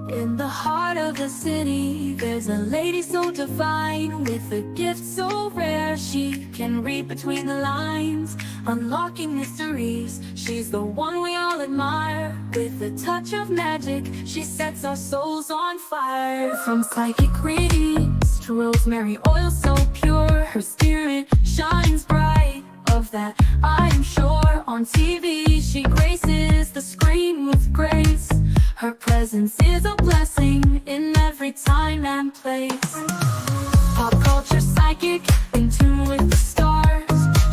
In the heart of the city, there's a lady so divine, with a gift so rare she can read between the lines, unlocking mysteries. She's the one we all admire. With a touch of magic, she sets our souls on fire. From psychic readings to rosemary oil so pure, her spirit shines bright. Of that I'm sure. On TV she graces the screen with grace. Her presence is a blessing in every time and place. Pop culture psychic, in tune with the stars.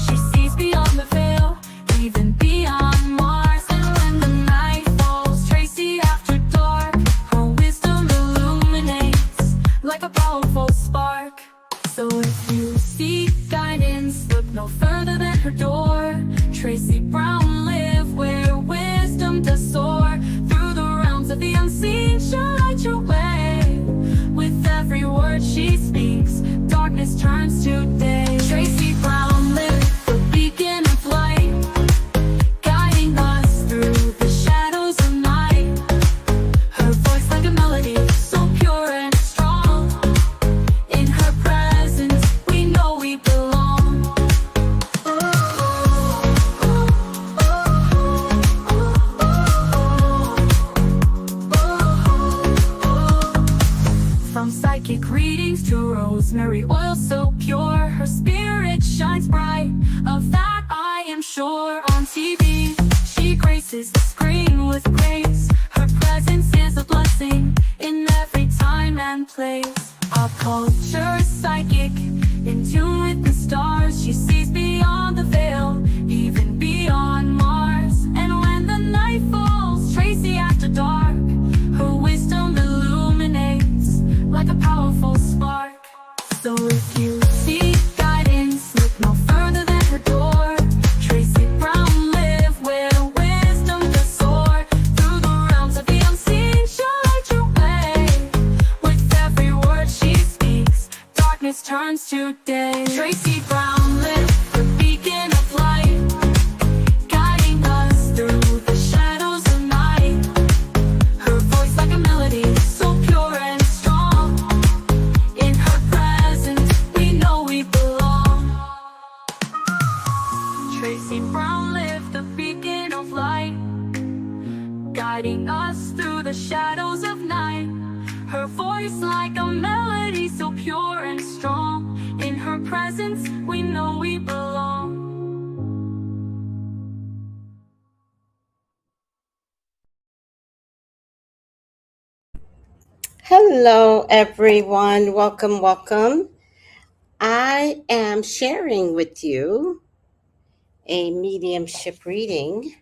She sees beyond the veil, even beyond Mars. And when the night falls, Tracy after dark, her wisdom illuminates like a powerful spark. So if you seek guidance, look no further than her door. Tracy Brown live where wisdom does soar. Through the realms of the unseen, she'll light your way. With every word she speaks, darkness turns to day. Tracy Brown live, the beacon of light, guiding us through the shadows of night. Her voice like a melody, so pure and strong. In her presence, we know we belong. From psychic readings to rosemary oil so pure, her spirit shines bright. Of that I am sure. On TV, she graces the screen with grace. Her presence is a blessing in every time and place. Pop culture psychic, in tune with the stars. She sees beyond the veil, even beyond Mars. And when the night falls, Tracy after dark, her wisdom illuminates like a powerful spark. So if you seek guidance, look no further than her door. Tracy Brown live where wisdom does soar. Through the realms of the unseen, she'll light your way. With every word she speaks, darkness turns to day. Tracy Brown live, the beacon of light, guiding us through the shadows of night. Her voice like a melody, so pure and strong. In her presence, we know we belong. Tracy Brown live, the beacon of light, guiding us through the shadows of night. Her voice like a melody, so pure and strong. In her presence, we know we belong. Hello, everyone. Welcome, welcome. I am sharing with you a mediumship reading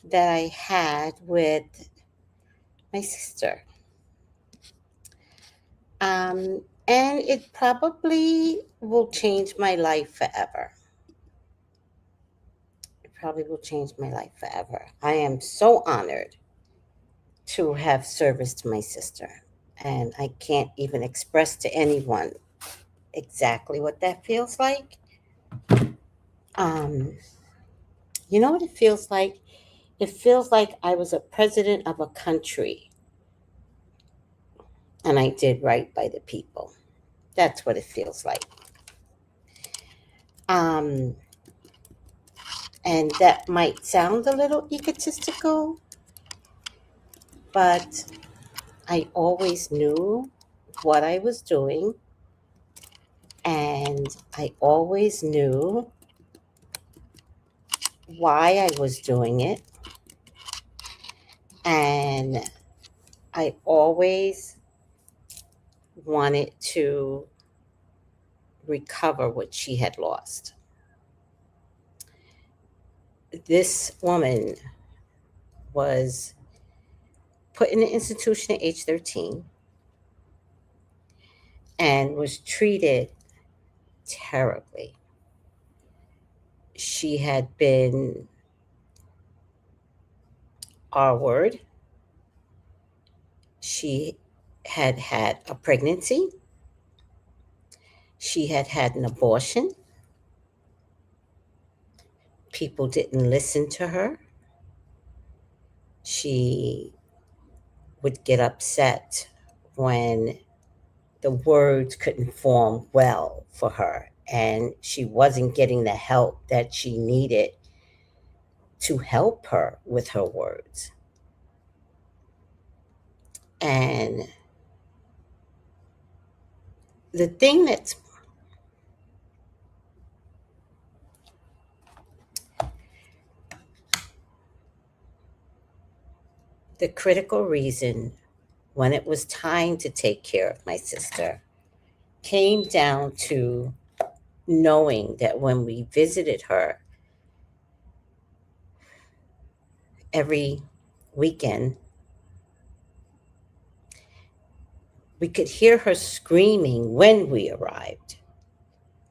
that I had with my sister. And it probably will change my life forever. It probably will change my life forever. I am so honored to have service to my sister. And I can't even express to anyone exactly what that feels like. You know what it feels like? It feels like I was a president of a country and I did right by the people. That's what it feels like. And that might sound a little egotistical, but I always knew what I was doing, and I always knew why I was doing it, and I always wanted to recover what she had lost. This woman was put in an institution at age 13 and was treated terribly. She had been R-word. She had had a pregnancy. She had had an abortion. people didn't listen to her. She would get upset when the words couldn't form well for her and she wasn't getting the help that she needed to help her with her words. And the thing that's the critical reason when it was time to take care of my sister came down to knowing that when we visited her every weekend, we could hear her screaming when we arrived.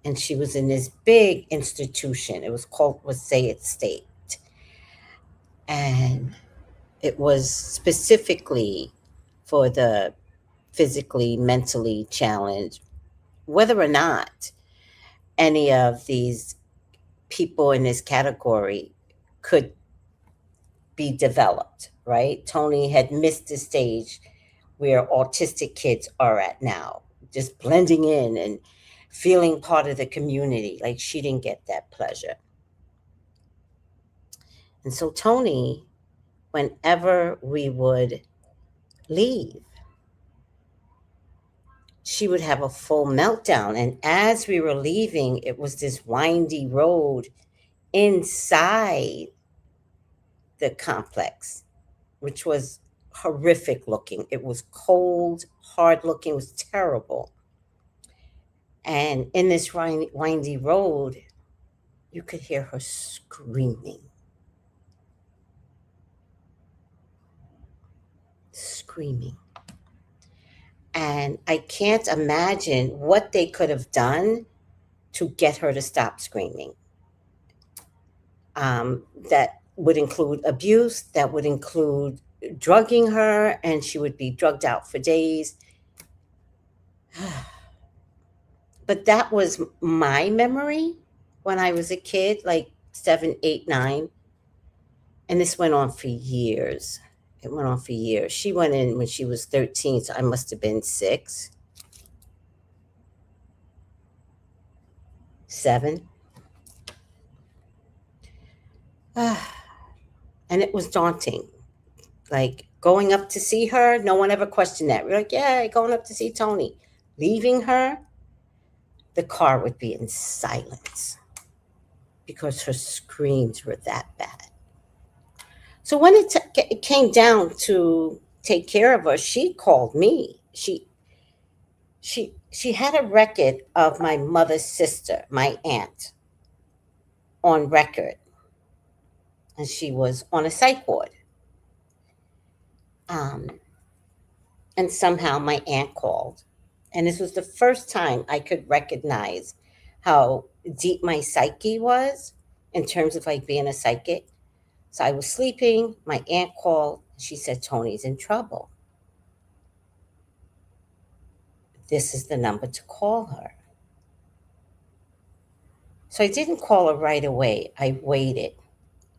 And she was in this big institution. It was called Wasayat State. And it was specifically for the physically, mentally challenged, whether or not any of these people in this category could be developed, right? Tony had missed the stage where autistic kids are at now, just blending in and feeling part of the community. Like she didn't get that pleasure. And so Tony, whenever we would leave, she would have a full meltdown. And as we were leaving, it was this windy road inside the complex, which was horrific looking. It was cold, hard looking, it was terrible. And in this windy road, you could hear her screaming. Screaming. And I can't imagine what they could have done to get her to stop screaming. That would include abuse, that would include drugging her, and she would be drugged out for days. But that was my memory when I was a kid, like 7, 8, 9. And this went on for years. It went on for years. She went in when she was 13, so I must have been 6, 7. And it was daunting. Like going up to see her, no one ever questioned that. We're like, yeah, going up to see Tony. Leaving her, the car would be in silence because her screams were that bad. So when it came down to take care of her, she called me. She had a record of my mother's sister, my aunt, on record, and she was on a psych ward. And somehow my aunt called, and this was the first time I could recognize how deep my psyche was in terms of like being a psychic. So I was sleeping, my aunt called, she said, Tony's in trouble. This is the number to call her. So I didn't call her right away. I waited,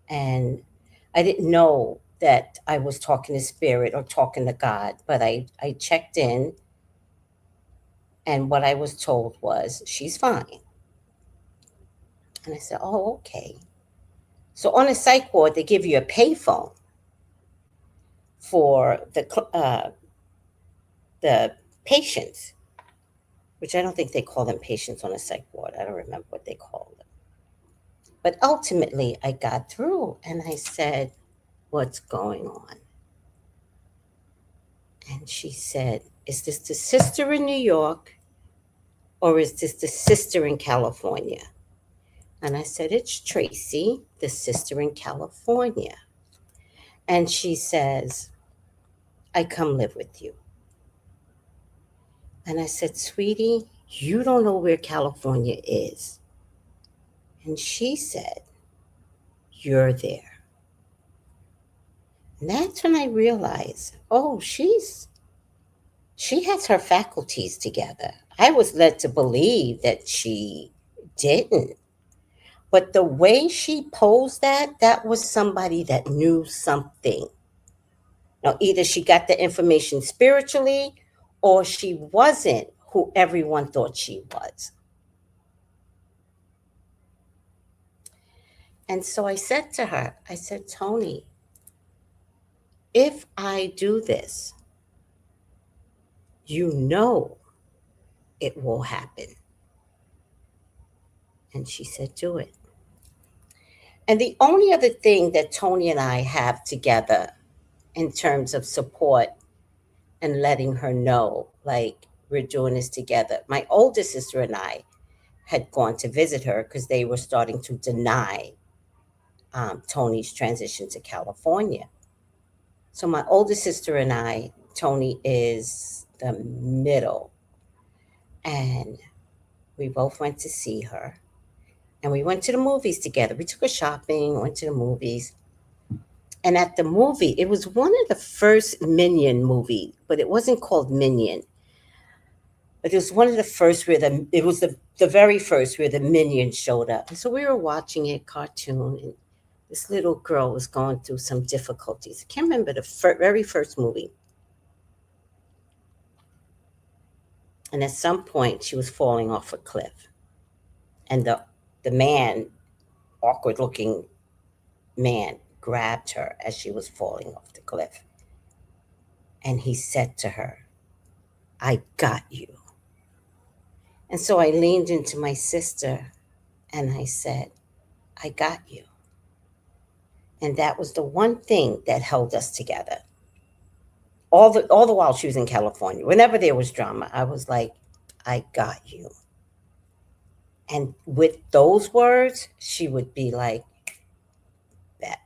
and I didn't know that I was talking to spirit or talking to God, but I checked in, and what I was told was, she's fine. And I said, oh, okay. So on a psych ward, they give you a payphone for the patients, which I don't think they call them patients on a psych ward. I don't remember what they call them. But ultimately, I got through, and I said, what's going on? And she said, is this the sister in New York or is this the sister in California? And I said, it's Tracy, the sister in California. And she says, I come live with you. And I said, sweetie, you don't know where California is. And she said, you're there. And that's when I realized, oh, she has her faculties together. I was led to believe that she didn't. But the way she posed that was somebody that knew something. Now, either she got the information spiritually or she wasn't who everyone thought she was. And so I said to her, I said, Tony, if I do this, you know it will happen. And she said, do it. And the only other thing that Tony and I have together in terms of support and letting her know, like, we're doing this together. My older sister and I had gone to visit her because they were starting to deny Tony's transition to California. So my older sister and I, Tony is the middle, and we both went to see her. And we went to the movies together. We took her shopping, went to the movies. And at the movie, it was one of the first Minion movie, but it wasn't called Minion. But it was one of the first where it was the very first where the Minions showed up. And so we were watching it, cartoon, and this little girl was going through some difficulties. I can't remember the very first movie. And at some point, she was falling off a cliff. And the man, awkward looking man, grabbed her as she was falling off the cliff. And he said to her, I got you. And so I leaned into my sister and I said, I got you. And that was the one thing that held us together. All the while she was in California, whenever there was drama, I was like, I got you. And with those words, she would be like, that.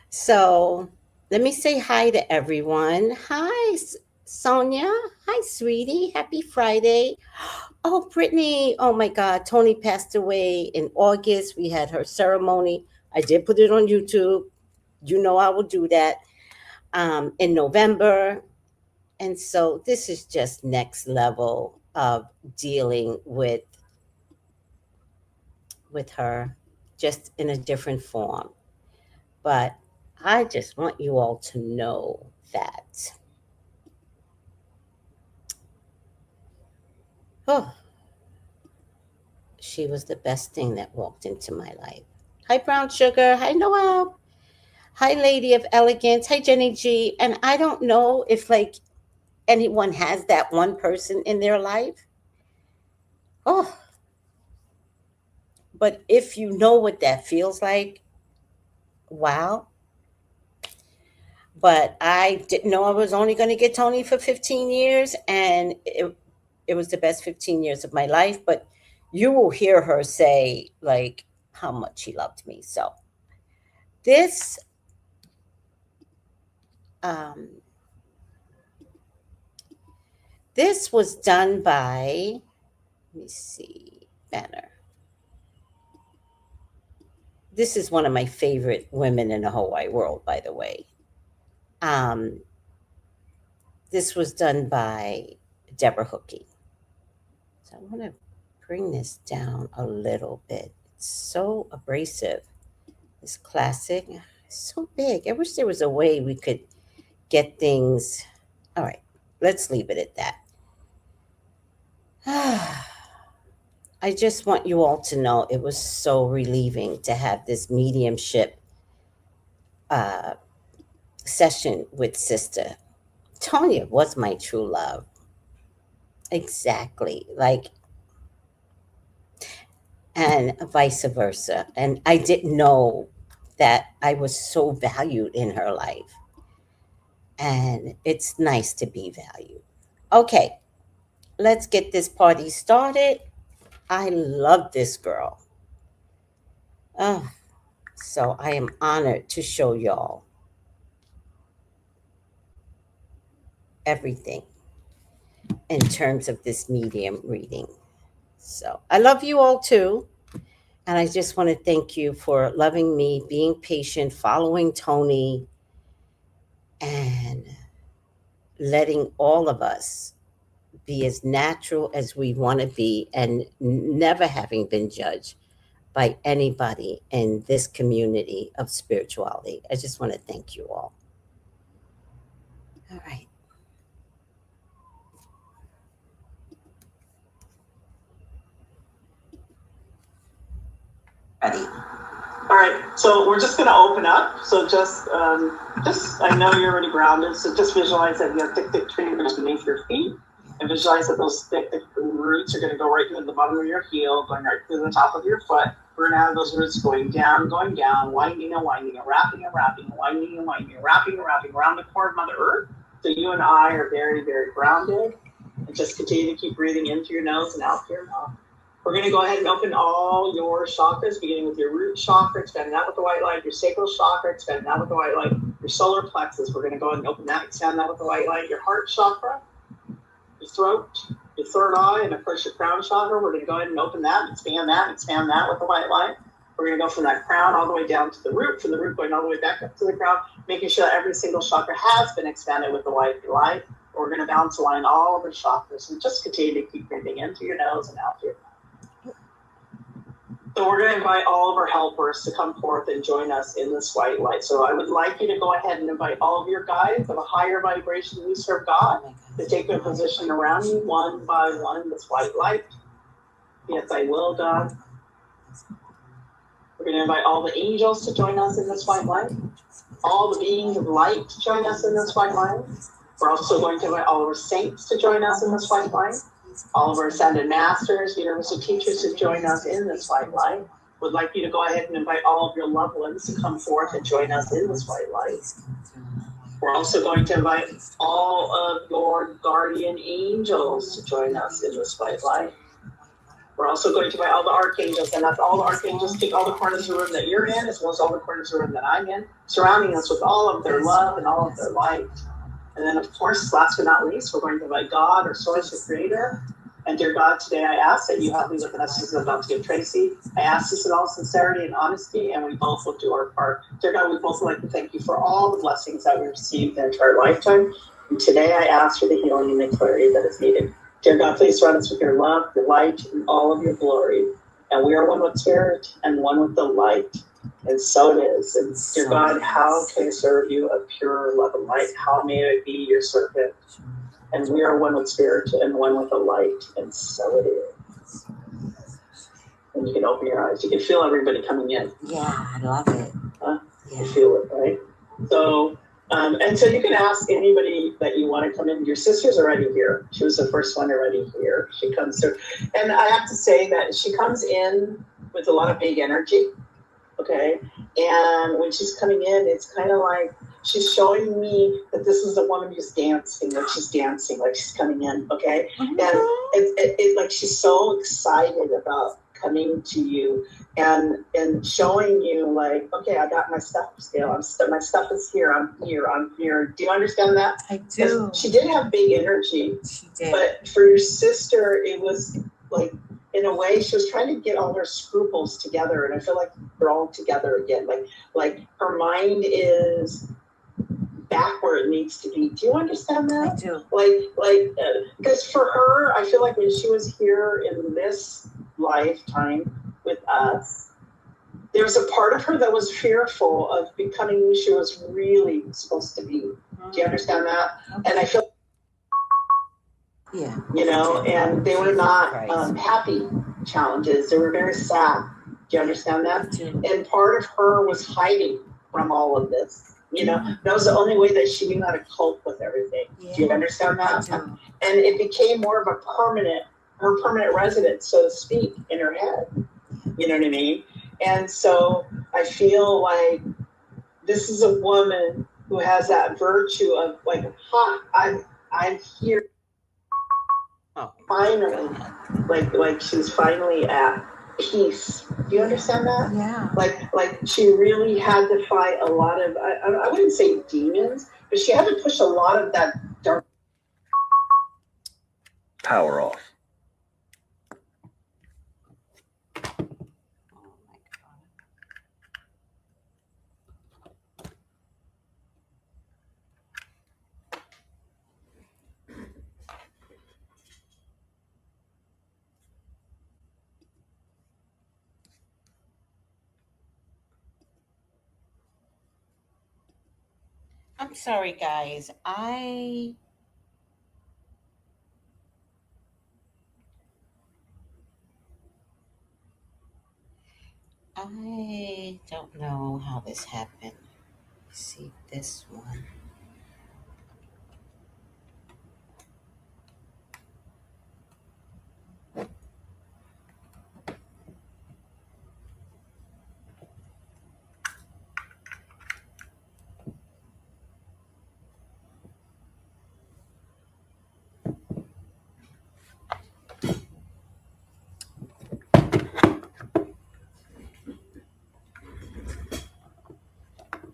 So let me say hi to everyone. Hi, Sonia. Hi, sweetie. Happy Friday. Oh, Brittany. Oh, my God. Tony passed away in August. We had her ceremony. I did put it on YouTube. You know I will do that in November. And so this is just next level of dealing with her, just in a different form. But I just want you all to know that she was the best thing that walked into my life. Hi, Brown Sugar. Hi, Noel. Hi, Lady of Elegance. Hi, Jenny G. And I don't know if like anyone has that one person in their life. Oh, but if you know what that feels like, wow. But I didn't know I was only going to get Tony for 15 years, and it was the best 15 years of my life. But you will hear her say, like, how much she loved me. So this this was done by, let me see, banner. This is one of my favorite women in the whole wide world, by the way. This was done by Deborah Hookey. So I want to bring this down a little bit. It's so abrasive. This classic, it's so big. I wish there was a way we could get things. All right, let's leave it at that. I just want you all to know it was so relieving to have this mediumship session with Sister. Tonya was my true love. Exactly. Like, and vice versa. And I didn't know that I was so valued in her life. And it's nice to be valued. Okay, let's get this party started. I love this girl. Oh, so I am honored to show y'all everything in terms of this medium reading. So I love you all too. And I just want to thank you for loving me, being patient, following Tony, and letting all of us be as natural as we want to be, and never having been judged by anybody in this community of spirituality. I just want to thank you all. All right. Ready. All right, so we're just going to open up. So just, I know you're already grounded, so just visualize that you have thick tree roots beneath your feet, and visualize that those thick roots are going to go right to the bottom of your heel, going right to the top of your foot. We're going to have those roots going down, winding and winding and wrapping and wrapping, winding and wrapping around the core of Mother Earth. So you and I are very, very grounded, and just continue to keep breathing into your nose and out through your mouth. We're going to go ahead and open all your chakras, beginning with your root chakra, expanding that with the white light, your sacral chakra, expanding that with the white light, your solar plexus. We're going to go ahead and open that, expand that with the white light, your heart chakra, your throat, your third eye, and of course your crown chakra. We're going to go ahead and open that, expand that with the white light. We're going to go from that crown all the way down to the root, from the root going all the way back up to the crown, making sure that every single chakra has been expanded with the white light. We're going to balance align all of the chakras and just continue to keep breathing into your nose and out through your mouth. So we're going to invite all of our helpers to come forth and join us in this white light. So I would like you to go ahead and invite all of your guides of a higher vibration we serve God to take their position around you one by one in this white light. Yes, I will, God. We're going to invite all the angels to join us in this white light. All the beings of light to join us in this white light. We're also going to invite all of our saints to join us in this white light. All of our ascended masters, universal teachers to join us in this white light. Would like you to go ahead and invite all of your loved ones to come forth and join us in this white light. We're also going to invite all of your guardian angels to join us in this white light. We're also going to invite all the archangels, and that's all the archangels take all the corners of the room that you're in, as well as all the corners of the room that I'm in, surrounding us with all of their love and all of their light. And then, of course, last but not least, we're going to invite God, our source, our creator. And dear God, today I ask that you help me with the messages I'm about to give Tracy. I ask this in all sincerity and honesty, and we both will do our part. Dear God, we both would like to thank you for all the blessings that we received in our entire lifetime. And today I ask for the healing and the clarity that is needed. Dear God, please surround us with your love, your light, and all of your glory. And we are one with spirit and one with the light. And so it is. And dear God, how can I serve you a pure love and light? How may I be your servant? And we are one with spirit and one with the light. And so it is. And you can open your eyes. You can feel everybody coming in. Yeah, I love it. Huh? Yeah. You feel it, right? So, and so you can ask anybody that you want to come in. Your sister's already here. She was the first one already here. She comes through. And I have to say that she comes in with a lot of big energy. Okay. And when she's coming in, it's kind of like she's showing me that this is a woman who's dancing, like she's coming in. Okay. And it's like she's so excited about coming to you and showing you like, okay, I got my stuff still. My stuff is here. I'm here. Do you understand that? I do. She did have big energy. She did. But for your sister, it was like, in a way, she was trying to get all her scruples together, and I feel like they're all together again. Like her mind is back where it needs to be. Do you understand that? I do. Because for her, I feel like when she was here in this lifetime with us, there was a part of her that was fearful of becoming who she was really supposed to be. Do you understand that? Okay. And I feel. Yeah. You know, and they were not happy challenges. They were very sad. Do you understand that? And part of her was hiding from all of this. You know, that was the only way that she knew how to cope with everything. Yeah. Do you understand that? And it became more of her permanent residence, so to speak, in her head. You know what I mean? And so I feel like this is a woman who has that virtue of like, I'm here. Oh, finally, like she's finally at peace. Do you understand that? Yeah. Like she really had to fight a lot of, I wouldn't say demons, but she had to push a lot of that dark. Power off. I'm sorry, guys. I don't know how this happened. Let's see this one.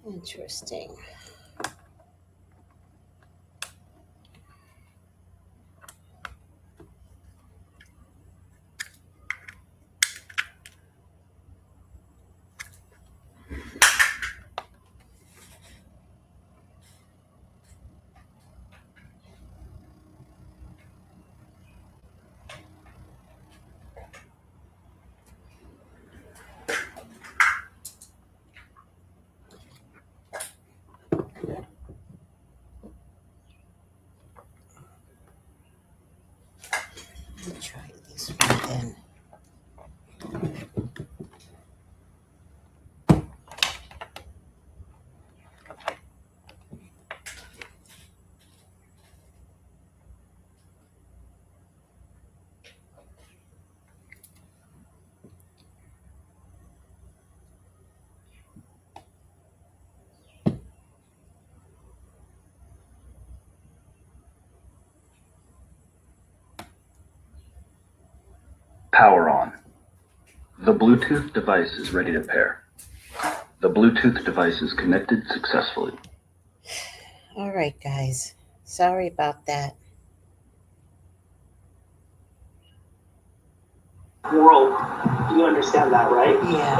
Interesting. Let me try this one then. Power on. The Bluetooth device is ready to pair. The Bluetooth device is connected successfully. All right, guys. Sorry about that. World. You understand that, right? Yeah.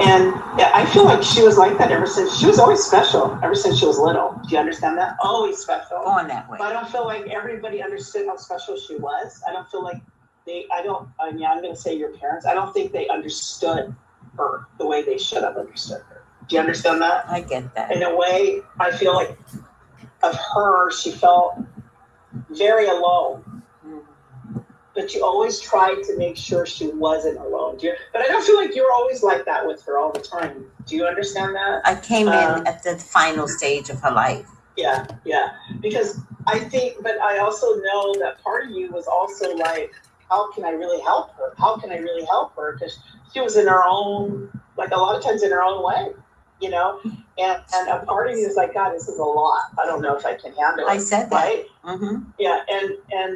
And I feel like she was like that ever since. She was always special ever since she was little. Do you understand that? Always special. Going that way. But I don't feel like everybody understood how special she was. I don't feel like I'm going to say your parents. I don't think they understood her the way they should have understood her. Do you understand that? I get that. In a way, I feel like of her, she felt very alone. But you always tried to make sure she wasn't alone. But I don't feel like you're always like that with her all the time. Do you understand that? I came in at the final stage of her life. Yeah. Because I think, but I also know that part of you was also like, how can I really help her? How can I really help her? Because she was in her own, like a lot of times in her own way, you know? And a part of you is like, God, this is a lot. I don't know if I can handle it. I said that. Right? Mm-hmm. Yeah,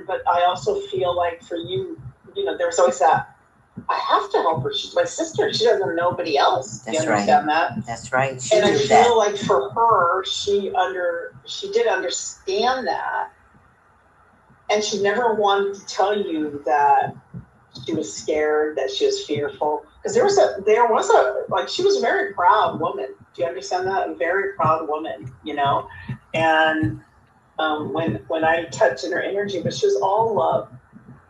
but I also feel like for you, there's always that, I have to help her. She's my sister. She doesn't know nobody else. That's you understand right. that? That's right. And I feel like for her, she did understand that. And she never wanted to tell you that she was scared, that she was fearful. Because there was a she was a very proud woman. Do you understand that? A very proud woman, And when I touched in her energy, but she was all love.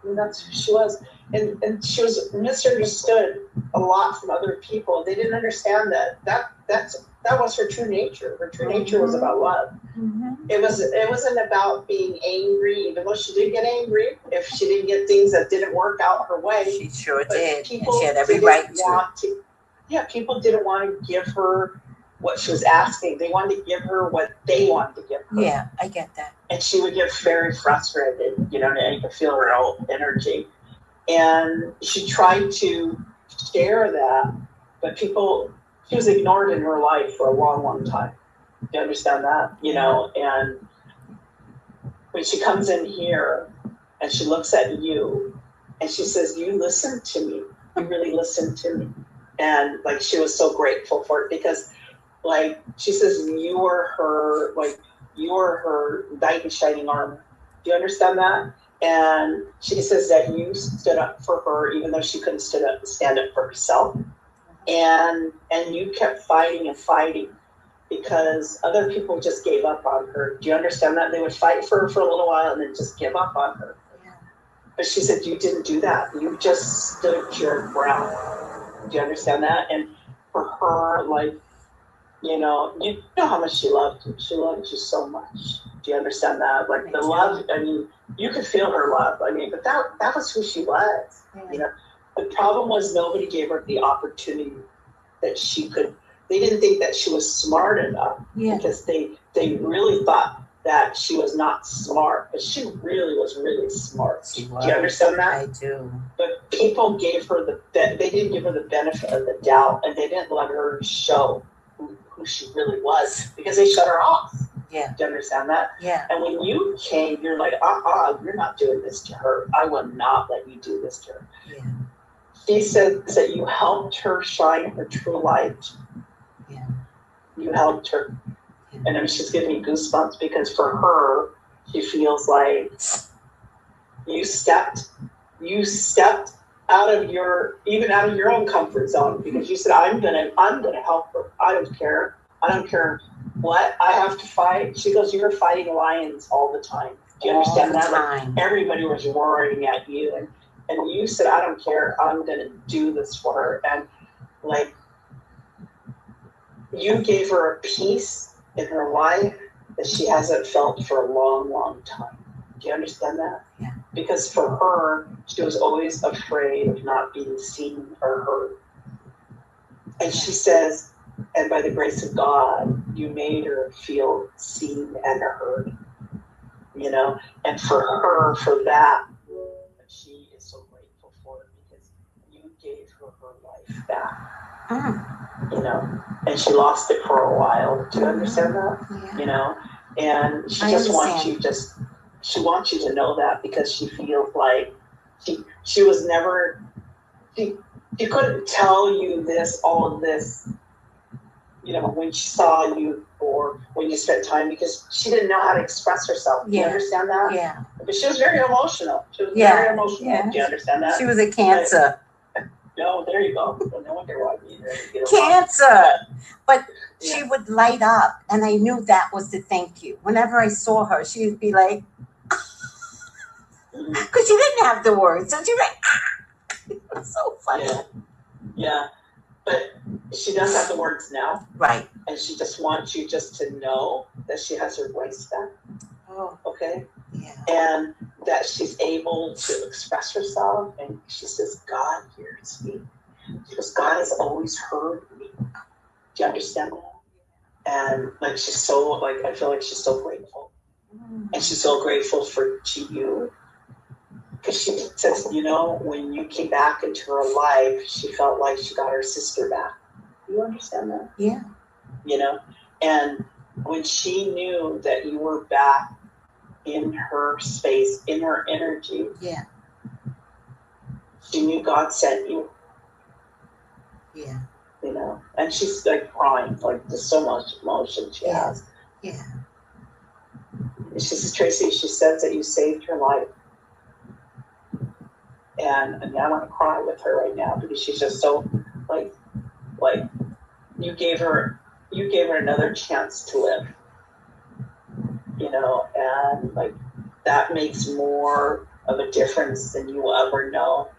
And that's who she was. And she was misunderstood a lot from other people. They didn't understand that was her true nature. Her true nature was about love. Mm-hmm. It wasn't about being angry, even though she did get angry if she didn't get things that didn't work out her way. She sure did. And People she had every right to. Yeah, people didn't want to give her what she was asking. They wanted to give her what they wanted to give her. Yeah, I get that. And she would get very frustrated, and you could feel her own energy. And she tried to share that, but she was ignored in her life for a long, long time. Do you understand that? And when she comes in here and she looks at you and she says, you listened to me. You really listened to me. And she was so grateful for it because she says, you were her knight in shining armor. Do you understand that? And she says that you stood up for her, even though she couldn't stand up for herself. And you kept fighting and fighting because other people just gave up on her. Do you understand that? They would fight for her for a little while and then just give up on her. Yeah. But she said, you didn't do that. You just stood your ground. Do you understand that? And for her, you know how much she loved you. She loved you so much. Do you understand that? Like the do. love, I mean, you could feel her love. I mean, but that was who she was. Yeah. You know, the problem was nobody gave her the opportunity that she could. They didn't think that she was smart enough because they really thought that she was not smart, but she really was really smart. Do you understand that? I do. But people gave her they didn't give her the benefit of the doubt, and they didn't let her show who she really was because they shut her off. Yeah. Do you understand that? Yeah. And when you came, you're like, you're not doing this to her. I will not let you do this to her. Yeah. She said that you helped her shine her true light. Yeah. You helped her. Yeah. And I mean, she's giving me goosebumps because for her, she feels like you stepped out of your own comfort zone because you said, I'm gonna help her. I don't care what I have to fight. She goes, you're fighting lions all the time. Do you understand that? Like, everybody was roaring at you, and you said, I don't care. I'm gonna do this for her. And like, you gave her a peace in her life that she hasn't felt for a long, long time. Do you understand that? Yeah. Because for her, she was always afraid of not being seen or heard. And she says, and by the grace of God, you made her feel seen and heard. You know, and for her, for that, she is so grateful for it because you gave her life back. You know, and she lost it for a while. Do you understand that? Yeah. You know, and she just wants you she wants you to know that because she feels like she was never she couldn't tell you all of this, you know, when she saw you or when you spent time because she didn't know how to express herself. Do you understand that? Yeah. But she was very emotional. She was very emotional. Yeah. Do you understand that? She was a Cancer. No, there you go. No wonder why you Cancer. But she would light up, and I knew that was the thank you. Whenever I saw her, she would be like, because she didn't have the words, so she was like, it was so funny. Yeah, but she does have the words now. Right. And she just wants you just to know that she has her voice back. Oh. Okay? Yeah. And that she's able to express herself, and she says, God hears me. Because God has always heard me. Do you understand that? And like she's so, like, I feel like she's so grateful. And she's so grateful to you. Because she says, you know, when you came back into her life, she felt like she got her sister back. You understand that? Yeah. You know? And when she knew that you were back in her space, in her energy, she knew God sent you. Yeah. You know? And she's like crying, like there's so much emotion she has. Yeah. And she says, Tracy, she says that you saved her life. And I want to cry with her right now because she's just so like you gave her another chance to live. You know, and like that makes more of a difference than you will ever know.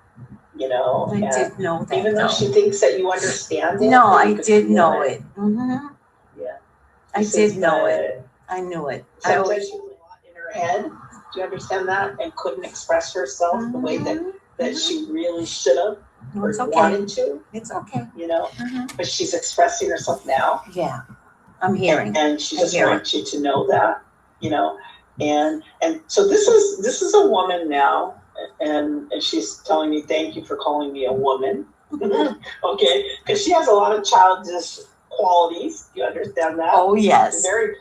You know, I did know that. Even though she thinks that you understand it. No, I did know it. Yeah. I did know it. I knew it. Sometimes she was a lot in her head. Do you understand that? And couldn't express herself the way that she really should have or wanted to. It's okay. You know, but she's expressing herself now. Yeah, I'm hearing. And she just wants you to know that, you know, and so this is a woman now, and she's telling me, thank you for calling me a woman. Okay, because she has a lot of childish qualities. Do you understand that? Oh yes. Very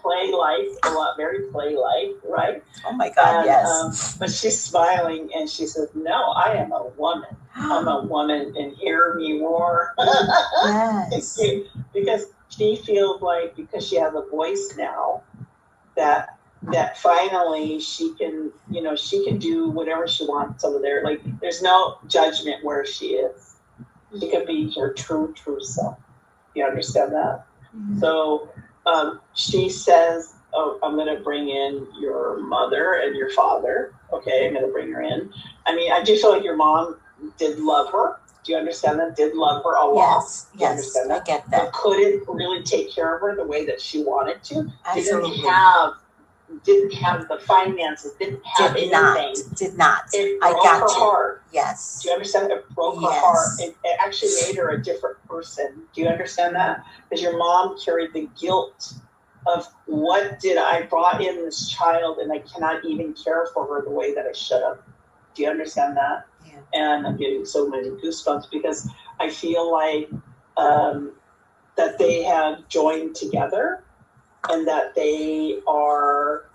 very play-like, right? Oh my God, yes. But she's smiling and she says, no, I am a woman. I'm a woman, and hear me roar. Yes. Because she feels like, because she has a voice now, that finally she can, you know, she can do whatever she wants over there. Like there's no judgment where she is. She can be her true self. You understand that? Mm-hmm. So she says, oh, I'm going to bring in your mother and your father. Okay, I'm going to bring her in. I mean, I do feel like your mom did love her. Do you understand that? Did love her a lot. Yes, Do you yes, understand I that? get But that. couldn't really take care of her the way that she wanted to. Absolutely. Didn't have the finances, didn't have Did anything. not. It I broke got her you. heart. Yes. Do you understand? It broke her Yes. heart. It actually made her a different person. Do you understand that? Because your mom carried the guilt of what did I brought in this child and I cannot even care for her the way that I should have. Do you understand that? Yeah. And I'm getting so many goosebumps because I feel like that they have joined together and that they are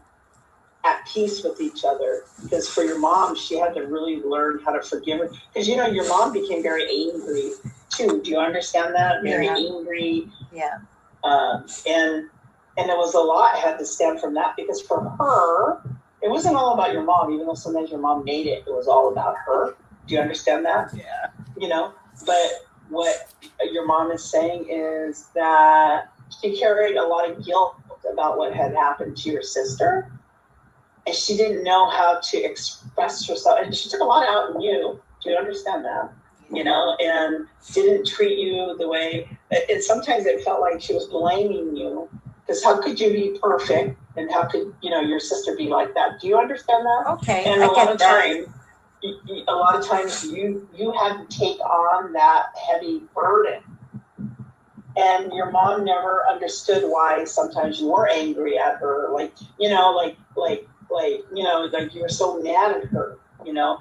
at peace with each other. Because for your mom, she had to really learn how to forgive her. Because you know, your mom became very angry too. Do you understand that? Very angry. Yeah. And it was a lot had to stem from that because for her, it wasn't all about your mom, even though sometimes your mom made it. It was all about her. Do you understand that? Yeah. You know, but what your mom is saying is that she carried a lot of guilt about what had happened to your sister. And she didn't know how to express herself. And she took a lot out on you. Do you understand that? You know, and didn't treat you the way, and sometimes it felt like she was blaming you. Because how could you be perfect? And how could, you know, your sister be like that? Do you understand that? Okay, And I a lot get of that. times you had to take on that heavy burden. And your mom never understood why sometimes you were angry at her. Like, you know, like, you know, like you were so mad at her, you know.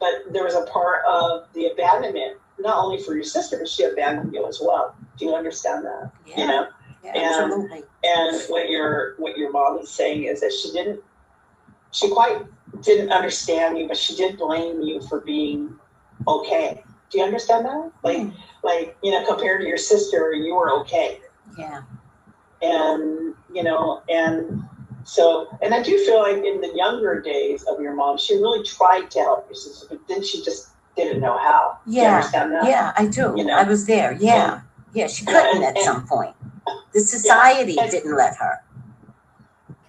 But there was a part of the abandonment, not only for your sister, but she abandoned you as well. Do you understand that? Yeah. You know? Yeah, absolutely. And what your mom is saying is that she quite didn't understand you, but she did blame you for being okay. Do you understand that? Like, you know, compared to your sister, you were okay. Yeah. And, you know, and so, and I do feel like in the younger days of your mom, she really tried to help your sister, but then she just didn't know how. Yeah. Do you understand that? Yeah, I do. You know? I was there. Yeah. Yeah, she couldn't at some point. The society didn't let her.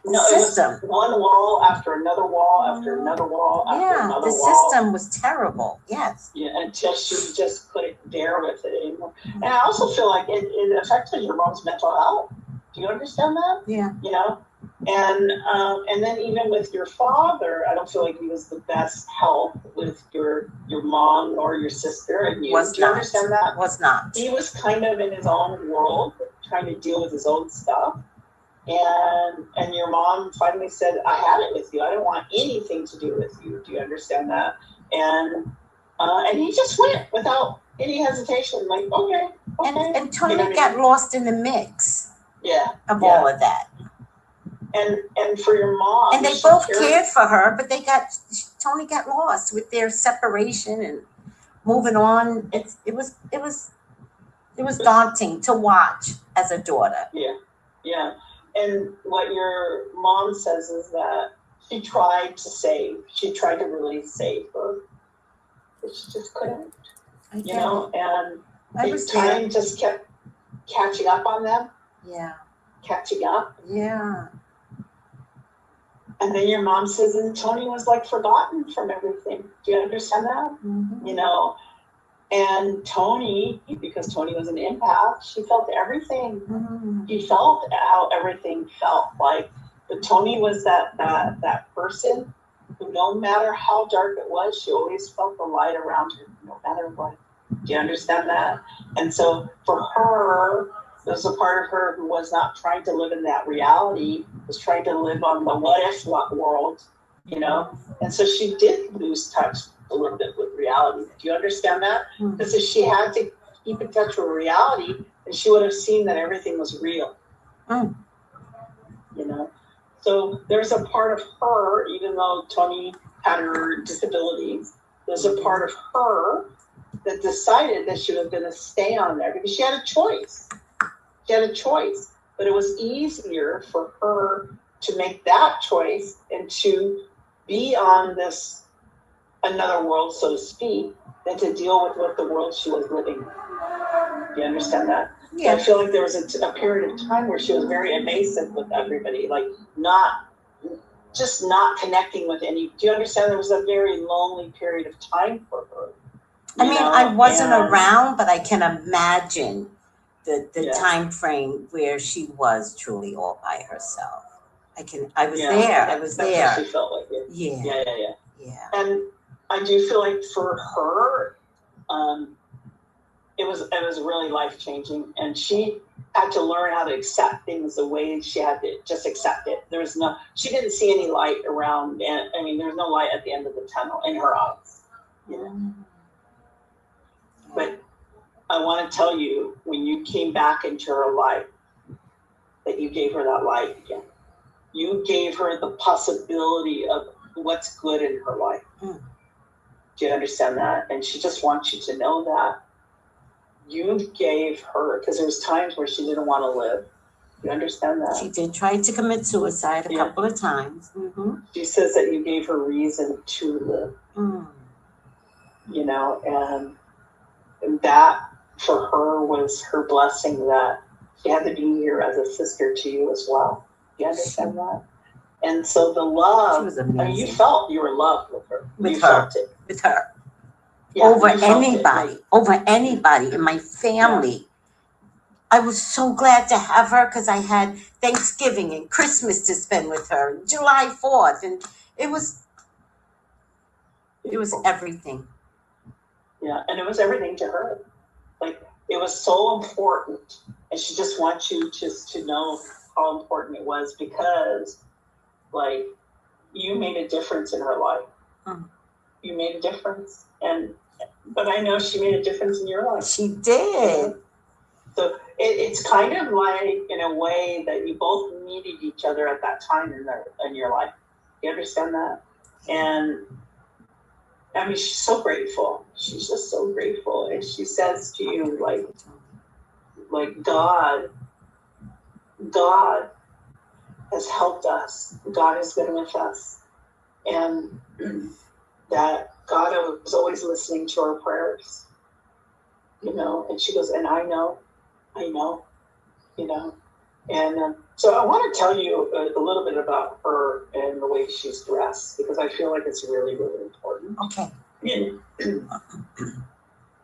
No, System. it was one wall after another wall after another wall after another the wall. system was terrible. Yes. Yeah, until she just couldn't bear with it anymore. And I also feel like it affected your mom's mental health. Do you understand that? Yeah. You know? And then even with your father, I don't feel like he was the best help with your mom or your sister and you. Do you understand that? Was not. He was kind of in his own world, trying to deal with his own stuff. And your mom finally said, I had it with you. I don't want anything to do with you. Do you understand that? And he just went without any hesitation, like, okay. And Tonya got lost in the mix. Yeah. Of all of that. And for your mom. And they both cared for her, but Tony got lost with their separation and moving on. It was daunting to watch as a daughter. Yeah. Yeah. And what your mom says is that she tried to really save her, but she just couldn't, you know, and time just kept catching up on them. Yeah. Catching up. Yeah. And then your mom says, and Tony was like forgotten from everything. Do you understand that? Mm-hmm. You know, and Tony, because Tony was an empath, she felt everything. Mm-hmm. He felt how everything felt like. But Tony was that person who, no matter how dark it was, she always felt the light around her, no matter what. Do you understand that? And so for her, there's a part of her who was not trying to live in that reality, was trying to live on the what if world, you know? And so she did lose touch a little bit with reality. Do you understand that? Because if she had to keep in touch with reality, then she would have seen that everything was real. You know? So there's a part of her, even though Tony had her disabilities, there's a part of her that decided that she was going to stay on there because she had a choice. She had a choice, but it was easier for her to make that choice and to be on this another world, so to speak, than to deal with what the world she was living in. Do you understand that? Yeah. So I feel like there was a period of time where she was very evasive with everybody, like not connecting with any. Do you understand? There was a very lonely period of time for her. I you mean, know, I wasn't and around, but I can imagine the yeah, time frame where she was truly all by herself. I was yeah, there. I was that's what she there. felt like it. Yeah, Yeah. yeah. And I do feel like for her, it was really life changing, and she had to learn how to accept things the way she had to just accept it. She didn't see any light around, and I mean, there's no light at the end of the tunnel in her eyes, you know. But I want to tell you, when you came back into her life, that you gave her that light again. You gave her the possibility of what's good in her life. Mm. Do you understand that? And she just wants you to know that you gave her, because there was times where she didn't want to live. You understand that? She did try to commit suicide a couple of times. Mm-hmm. She says that you gave her reason to live. Mm. You know, and that for her was her blessing, that she had to be here as a sister to you as well. You understand that? And so the love, She was amazing. I mean, you felt you were loved with her. With her. Felt it. With her. Yeah, over you felt anybody. it. Over anybody in my family. I was so glad to have her because I had Thanksgiving and Christmas to spend with her, and July 4th, and it was everything. Yeah, and it was everything to her. Like, it was so important, and she just wants you just to know how important it was, because, like, you made a difference in her life. Mm. You made a difference, but I know she made a difference in your life. She did. So it's kind of like, in a way, that you both needed each other at that time in your life. You understand that? And I mean, she's so grateful. She's just so grateful. And she says to you, like God has helped us. God has been with us. And that God was always listening to our prayers. You know, and she goes, and I know, you know. And so I want to tell you a little bit about her and the way she's dressed, because I feel like it's really, really important. Okay.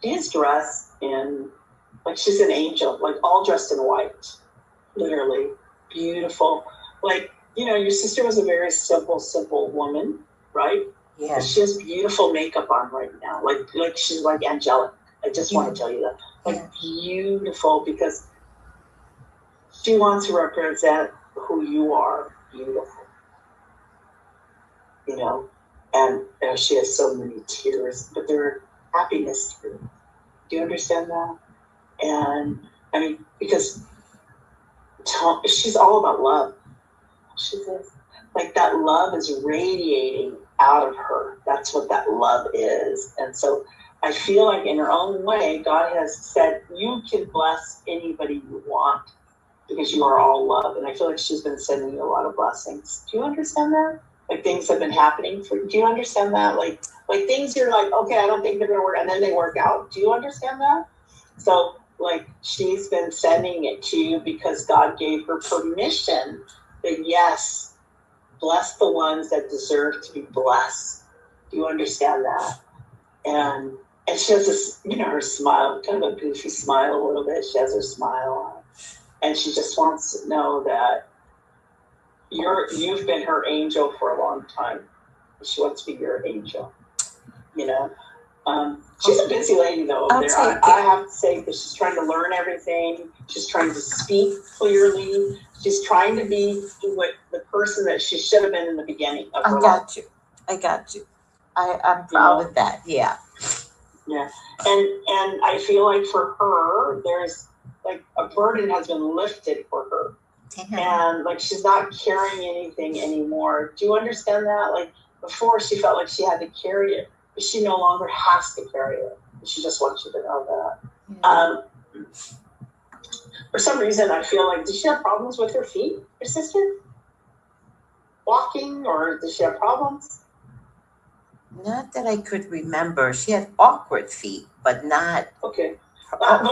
She's dressed in, like, she's an angel, like, all dressed in white, literally beautiful. Like, you know, your sister was a very simple woman, right? Yeah. But she has beautiful makeup on right now, like she's like angelic. I just want to tell you that, like, beautiful, because she wants to represent who you are, beautiful. You know, and she has so many tears, but they're happiness tears. Do you understand that? And I mean, because she's all about love. She says, like, that love is radiating out of her. That's what that love is. And so I feel like, in her own way, God has said, you can bless anybody you want, because you are all love. And I feel like she's been sending you a lot of blessings. Do you understand that? Like, things have been happening do you understand that? Like things you're like, okay, I don't think they're going to work, and then they work out. Do you understand that? So, like, she's been sending it to you because God gave her permission that, yes, bless the ones that deserve to be blessed. Do you understand that? And she has this, you know, her smile, kind of a goofy smile a little bit. She has her smile on. And she just wants to know that you've been her angel for a long time. She wants to be your angel, you know. She's a busy lady, though. I have to say, that she's trying to learn everything. She's trying to speak clearly. She's trying to be the person that she should have been in the beginning of her life. I got you. I'm proud of that. Yeah. Yeah. And I feel like for her, there's, like, a burden has been lifted for her. Damn. And, like, she's not carrying anything anymore. Do you understand that? Like, before, she felt like she had to carry it, but she no longer has to carry it. She just wants you to know that. Yeah. For some reason, I feel like, does she have problems with her feet, your sister? Walking, or does she have problems? Not that I could remember. She had awkward feet, but not. Okay. In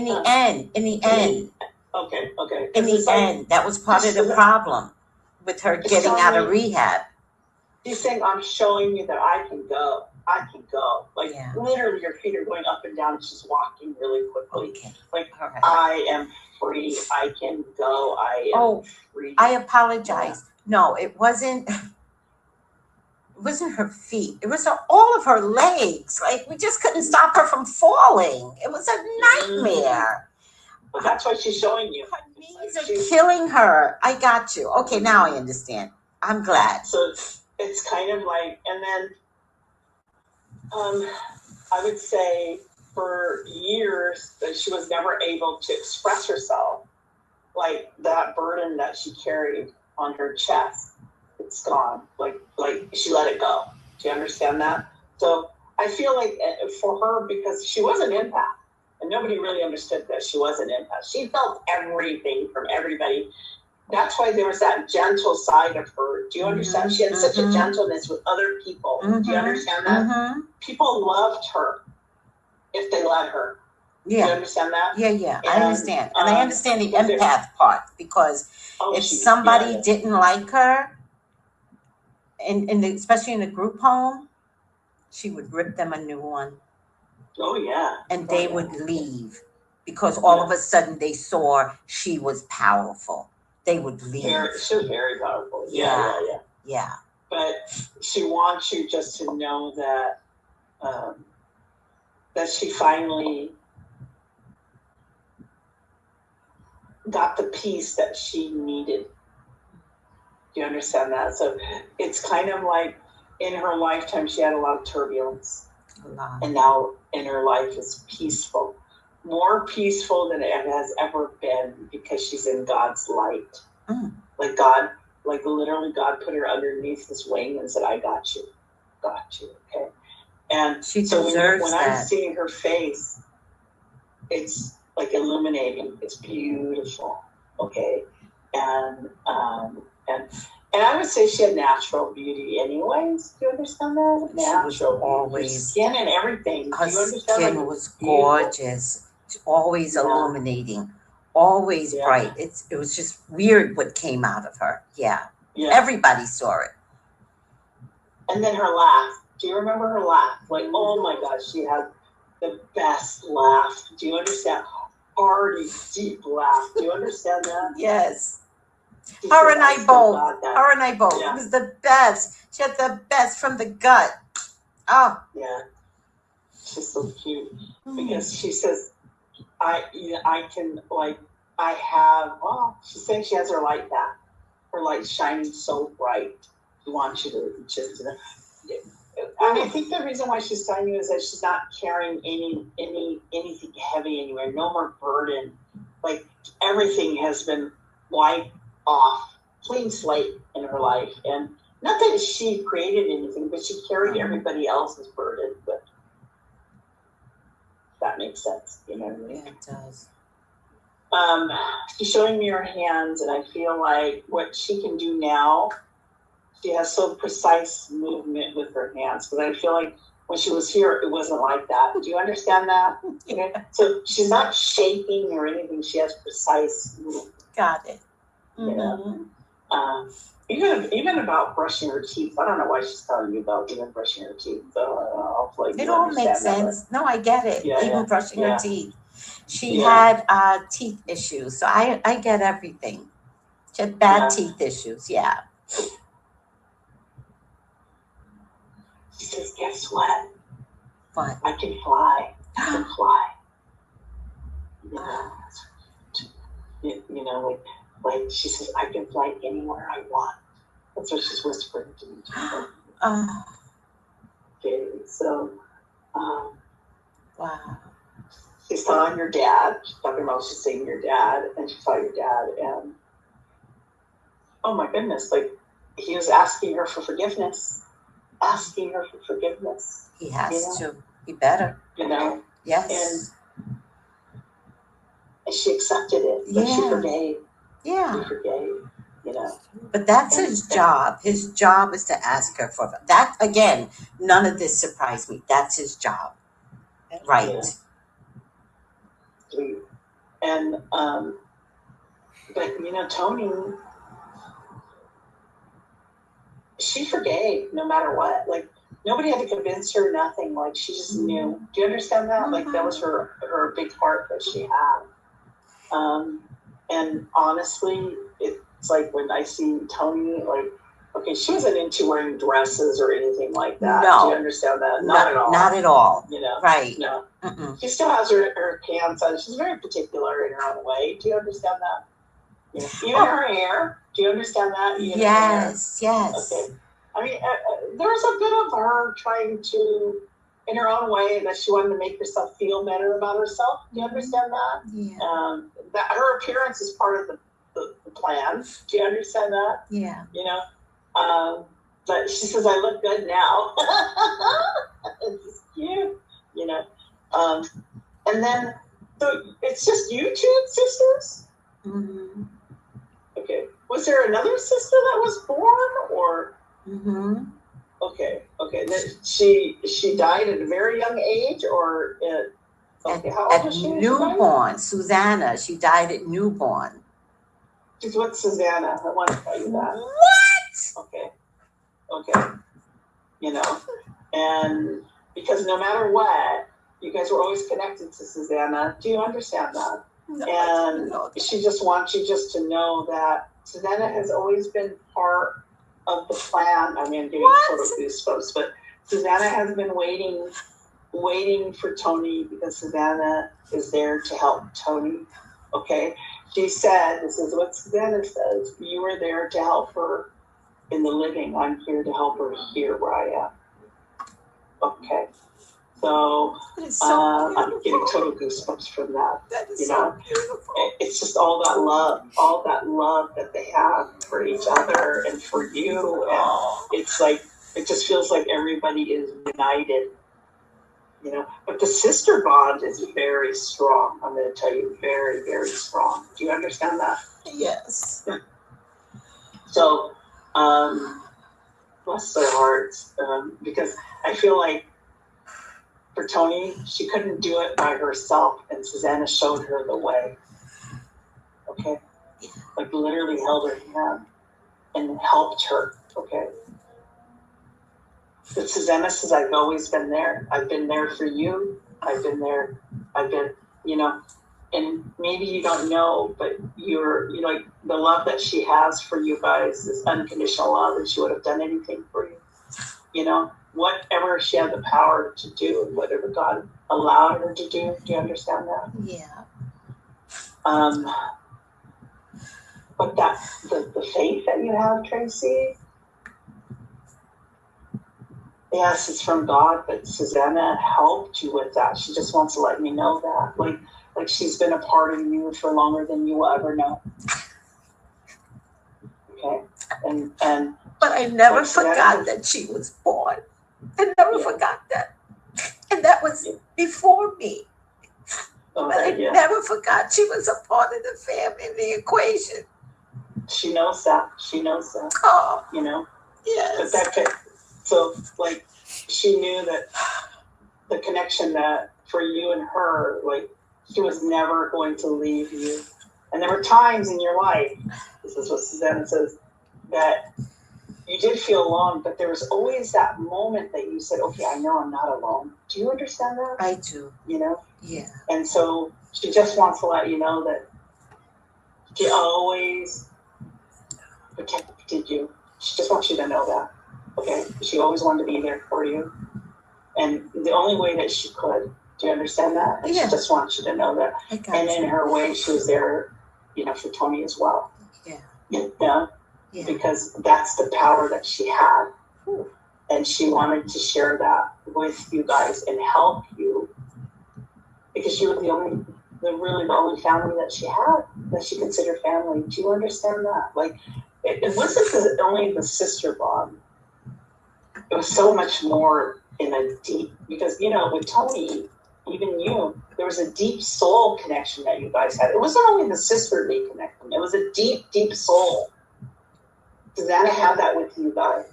the end. Okay. In the end, that was part of the problem with her getting out of rehab. She's saying, I'm showing you that I can go. I can go. Like Yeah. literally your feet are going up and down. She's walking really quickly. Okay. Like All right. I am free. I can go. I am free. I apologize. No, it wasn't. It wasn't her feet. It was all of her legs. Like we just couldn't stop her from falling. It was a nightmare. But that's what she's showing you. Her knees are killing her. I got you. Okay, now I understand. I'm glad. So it's kind of like, and then I would say for years that she was never able to express herself. Like that burden that she carried on her chest, it's gone. Like she let it go. Do you understand that? So I feel like for her, because she was an empath, and nobody really understood that she was an empath. She felt everything from everybody. That's why there was that gentle side of her. Do you understand? She had such a gentleness with other people. Do you understand that? People loved her if they let her. Yeah. Do you understand that? Yeah. I understand. And I understand the empath part, because if somebody didn't like her, especially in the group home, she would rip them a new one. Oh, yeah. And they would leave because all of a sudden they saw she was powerful. They would leave. She was very powerful. Yeah. But she wants you just to know that that she finally got the peace that she needed. Do you understand that? So it's kind of like in her lifetime she had a lot of turbulence. And now in her life is peaceful. More peaceful than it has ever been, because she's in God's light. Like God, like literally God put her underneath his wing and said, I got you, okay? And she so deserves when that. I'm seeing her face, it's like illuminating. It's beautiful, okay? And I would say she had natural beauty anyways. Do you understand that? Natural. Was always, her skin and everything. Her Do you understand? skin was gorgeous. Always illuminating. Always bright. It was just weird what came out of her. Yeah. Everybody saw it. And then her laugh. Do you remember her laugh? Like, oh my gosh, she had the best laugh. Do you understand? Hearty, deep laugh. Do you understand that? Yes. Her and I both. It was the best. She had the best from the gut. Oh. Yeah. She's so cute. Because she says, I can, like, I have, well, she's saying she has her light back. Her light's shining so bright. She wants you to just, I think the reason why she's telling you is that she's not carrying anything heavy anywhere. No more burden. Like, everything has been wiped off, clean slate in her life. And not that she created anything, but she carried everybody else's burden. But that makes sense, you know what I mean? Yeah, it does. She's showing me her hands, and I feel like what she can do now, she has so precise movement with her hands. Because I feel like when she was here, it wasn't like that. Do you understand that? Yeah. So she's not shaping or anything. She has precise movement. Got it. You know? Even about brushing her teeth. I don't know why she's telling you about even brushing her teeth. It all makes sense. No, I get it. Even brushing her teeth. She had teeth issues, so I get everything. She had bad teeth issues. Yeah. She says, guess what? What? I can fly. I can fly. You know, like she says, I can fly anywhere I want. That's what she's whispering to me. Okay, so, wow. She's telling your dad. She's talking about she's seeing your dad, and she saw your dad, and oh my goodness, like he was asking her for forgiveness. Asking her for forgiveness. He has to. He better. You know? Yes. And she accepted it. But she forgave. Yeah. She forgave, you know. But that's his job. His job is to ask her for that. Again, none of this surprised me. That's his job. Right. Yeah. And but you know, Tony, she forgave no matter what. Like nobody had to convince her, nothing. Like, she just knew. Do you understand that? Like, that was her big heart that she had. And honestly, it's like when I see Tony, like, okay, she wasn't into wearing dresses or anything like that. No. Do you understand that? Not at all. Not at all. You know? Right. No. Mm-mm. She still has her pants on. She's very particular in her own way. Do you understand that? You know, even her hair. Do you understand that? Even Yes, yes. Okay. I mean, there's a bit of her trying to, in her own way, that she wanted to make herself feel better about herself. Do you understand that? Yeah. That her appearance is part of the plan. Do you understand that? Yeah. You know? But she says, I look good now. It's cute, you know? And then, so it's just you two sisters? Mm-hmm. Okay. Was there another sister that was born, or? Mm-hmm. Okay. Then she died at a very young age, or how old was she? Newborn, Susanna. She died at newborn. She's with Susanna. I want to tell you that. What? Okay. You know, and because no matter what, you guys were always connected to Susanna. Do you understand that? No, And she just wants you just to know that Susanna has always been part of the plan. I mean, I'm getting total goosebumps, but Susanna has been waiting for Tony, because Susanna is there to help Tony. Okay? She said, this is what Susanna says, you were there to help her in the living. I'm here to help her here where I am. Okay. So, I'm getting total goosebumps from that. That is so beautiful. It's just all that love that they have for each other and for you. And it's like, it just feels like everybody is united, you know. But the sister bond is very strong. I'm going to tell you, very, very strong. Do you understand that? Yes. So, bless their hearts, because I feel like, for Tony, she couldn't do it by herself, and Susanna showed her the way. Okay? Like, literally held her hand and helped her. Okay? But Susanna says, I've always been there. I've been there for you. I've been, you know, and maybe you don't know, but you're like, the love that she has for you guys is unconditional love, and she would have done anything for you. You know? Whatever she had the power to do, and whatever God allowed her to do. Do you understand that? Yeah. But that the faith that you have, Tracy, yes, it's from God, but Susanna helped you with that. She just wants to let me know that. Like she's been a part of you for longer than you will ever know. Okay. And but I never forgot that she was born. I never forgot that. And that was before me. But I never forgot she was a part of the family, the equation. She knows that. Oh. You know? Yes. But so, like, she knew that the connection that for you and her, like, she was never going to leave you. And there were times in your life, this is what Susanna says, that you did feel alone, but there was always that moment that you said, okay, I know I'm not alone. Do you understand that? I do. You know? Yeah. And so she just wants to let you know that she always protected you. She just wants you to know that. Okay? She always wanted to be there for you. And the only way that she could, do you understand that? And she just wants you to know that. And in her way, she was there, you know, for Tony as well. Yeah. You know? Yeah. Because that's the power that she had. And she wanted to share that with you guys and help you, because you were really the only family that she had, that she considered family. Do you understand that? Like, it wasn't only the sister bond. It was so much more in a deep, because, you know, with Tony, even you, there was a deep soul connection that you guys had. It wasn't only the sisterly connection. It was a deep, deep soul. Susanna had that with you guys.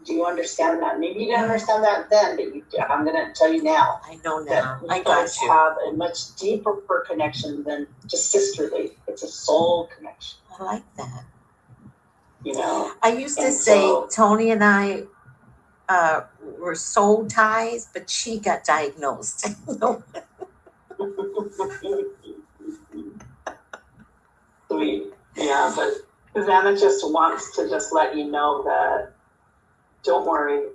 Do you understand that? Maybe you didn't understand that then, but I'm going to tell you now. I know now. That you guys have a much deeper connection than just sisterly. It's a soul connection. I like that. You know? I used to say, Tony and I were soul ties, but she got diagnosed. Sweet. Yeah, but Susanna just wants to just let you know that don't worry,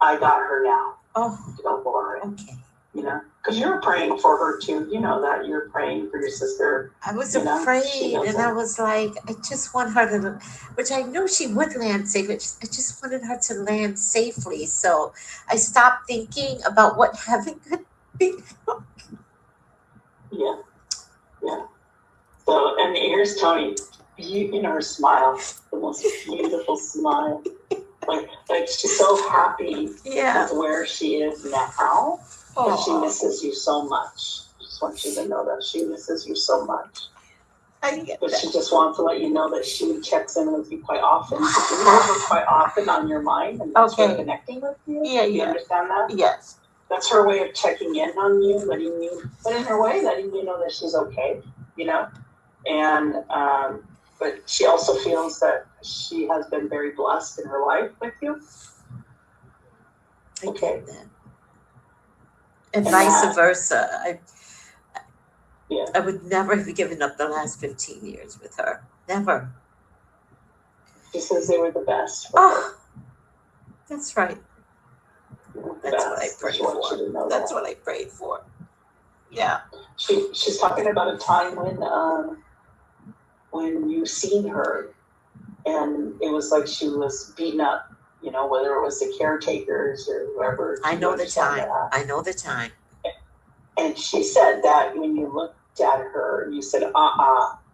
I got her now. Oh, Don't worry. okay. You know, because you're praying for her too. You know that you're praying for your sister. I was You know, afraid, she and I doesn't. was like, I just want her to, which I know she would land safe. I just wanted her to land safely. So I stopped thinking about what heaven could be. Yeah, yeah. So, and here's Tony. You know her smile, the most beautiful smile. Like she's so happy Yeah. with where she is now, but she Aw. misses you so much. I just want you to know that she misses you so much. I get But that. she just wants to let you know that she checks in with you quite often. You have her quite often on your mind, and that's her Okay. connecting with you. Yeah, You yeah. understand that? Yes. That's her way of checking in on you, but in her way, letting you know that she's okay, you know? And, but she also feels that she has been very blessed in her life with you. I Okay. get that. And And vice that- versa. Yeah. I would never have given up the last 15 years with her. Never. She says they were the best for her. Oh, that's right. That's what I prayed She wants for. you to know That's that. what I prayed for. Yeah. She's talking about a time when you seen her, and it was like she was beaten up, you know, whether it was the caretakers or whoever. I know the time. That. I know the time. And she said that when you looked at her, you said,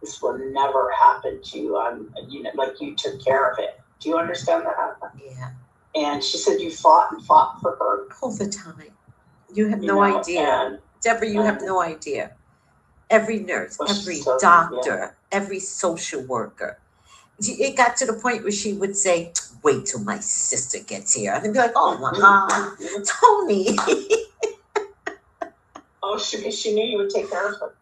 this will never happen to you. You know, like you took care of it. Do you understand that? Yeah. And she said you fought and fought for her. All the time. You have You no know, idea. and Deborah, you have no idea. Every nurse, Well, every so, doctor, every social worker. It got to the point where she would say, wait till my sister gets here. And I'd be like, oh my God, Tony. Oh, she knew you would take care of her.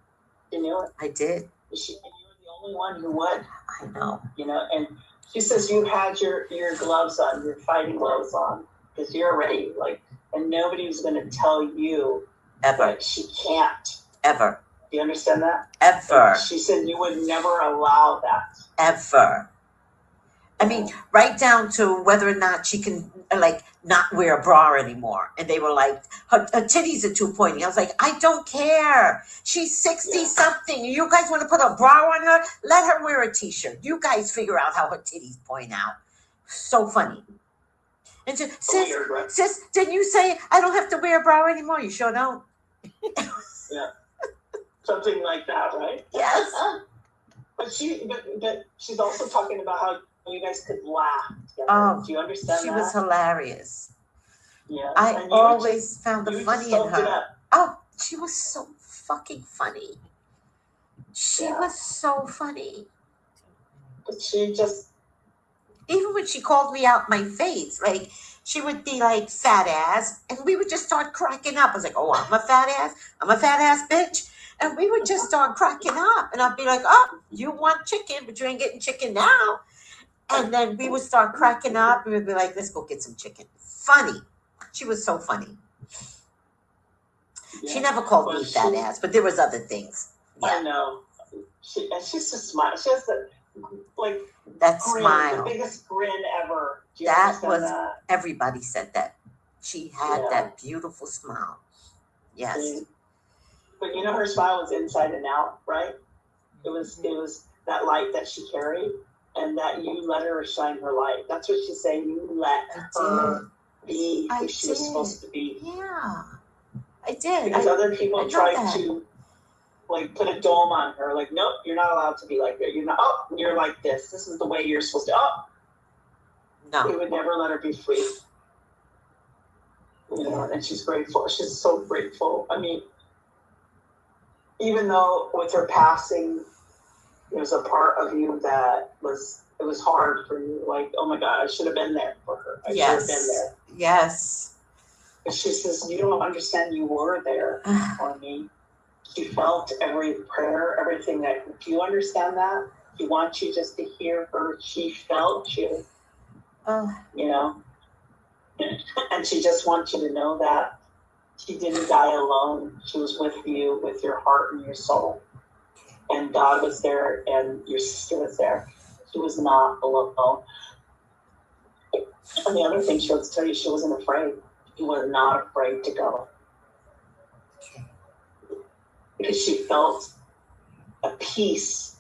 She knew it. I did. And you were the only one who would. I know. You know, and she says you had your gloves on, your fighting gloves on, because you're ready. Like, and nobody was going to tell you Ever. that she can't. Ever. Do you understand that? Ever. And she said you would never allow that. Ever. I mean, right down to whether or not she can, like, not wear a bra anymore. And they were like, her titties are too pointy. I was like, I don't care. She's 60-something. You guys want to put a bra on her? Let her wear a T-shirt. You guys figure out how her titties point out. So funny. And she, sis, didn't you say I don't have to wear a bra anymore? You sure don't. Yeah. Something like that, right? Yes. But she's also talking about how you guys could laugh together. Oh, do you understand she that? was hilarious. Yeah. I always found the funny in her. Up. Oh, she was so fucking funny. She Yeah. was so funny. But she just, Even when she called me out my face, like, she would be like, fat ass, and we would just start cracking up. I was like, oh, I'm a fat ass? I'm a fat ass bitch? And we would just start cracking up. And I'd be like, oh, you want chicken, but you ain't getting chicken now. And then we would start cracking up, and we'd be like, let's go get some chicken. Funny. She was so funny. yeah. She never called Well, me fat ass, but there was other things. I Yeah, know. She's just smile. She has the, like, that grin, smile. the biggest grin ever. Do you That understand was, that? everybody said that. She had Yeah. that beautiful smile. Yes. Mm. But you know, her smile was inside and out, right? It was that light that she carried, and that you let her shine her light. That's what she's saying. You let her be who she was supposed to be. Yeah, I did. Because other people I know tried that. to, like, put a dome on her. Like, nope, you're not allowed to be like that. You're not. Oh, you're like this. This is the way you're supposed to. Oh, they No. would never let her be free. You know, and she's grateful. She's so grateful. I mean, even though with her passing, there's a part of you that it was hard for you. Like, oh my God, I should have been there for her. I should have been there. Yes. And she says, you don't understand. You were there for me. She felt every prayer, everything that. Do you understand that? She wants you just to hear her. She felt you. You know. And she just wants you to know that she didn't die alone. She was with you, with your heart and your soul. And God was there, and your sister was there. She was not alone. And the other thing she wants to tell you, she wasn't afraid. She was not afraid to go. Because she felt a peace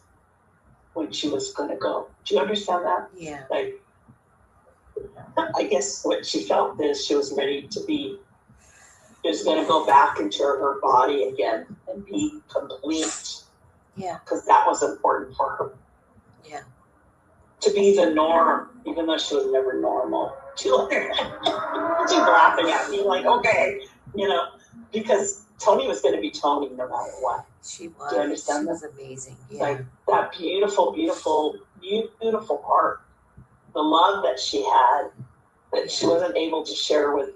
when she was going to go. Do you understand that? Yeah. Like, I guess what she felt is she was ready to be, just going to go back into her body again and be complete. Yeah. Because that was important for her. Yeah. To be the norm, even though she was never normal. She's laughing at me like, okay, because Tony was going to be Tony no matter what. She was. Do you understand she that? was amazing. Yeah. Like that beautiful, beautiful, beautiful heart. The love that she had that she wasn't able to share with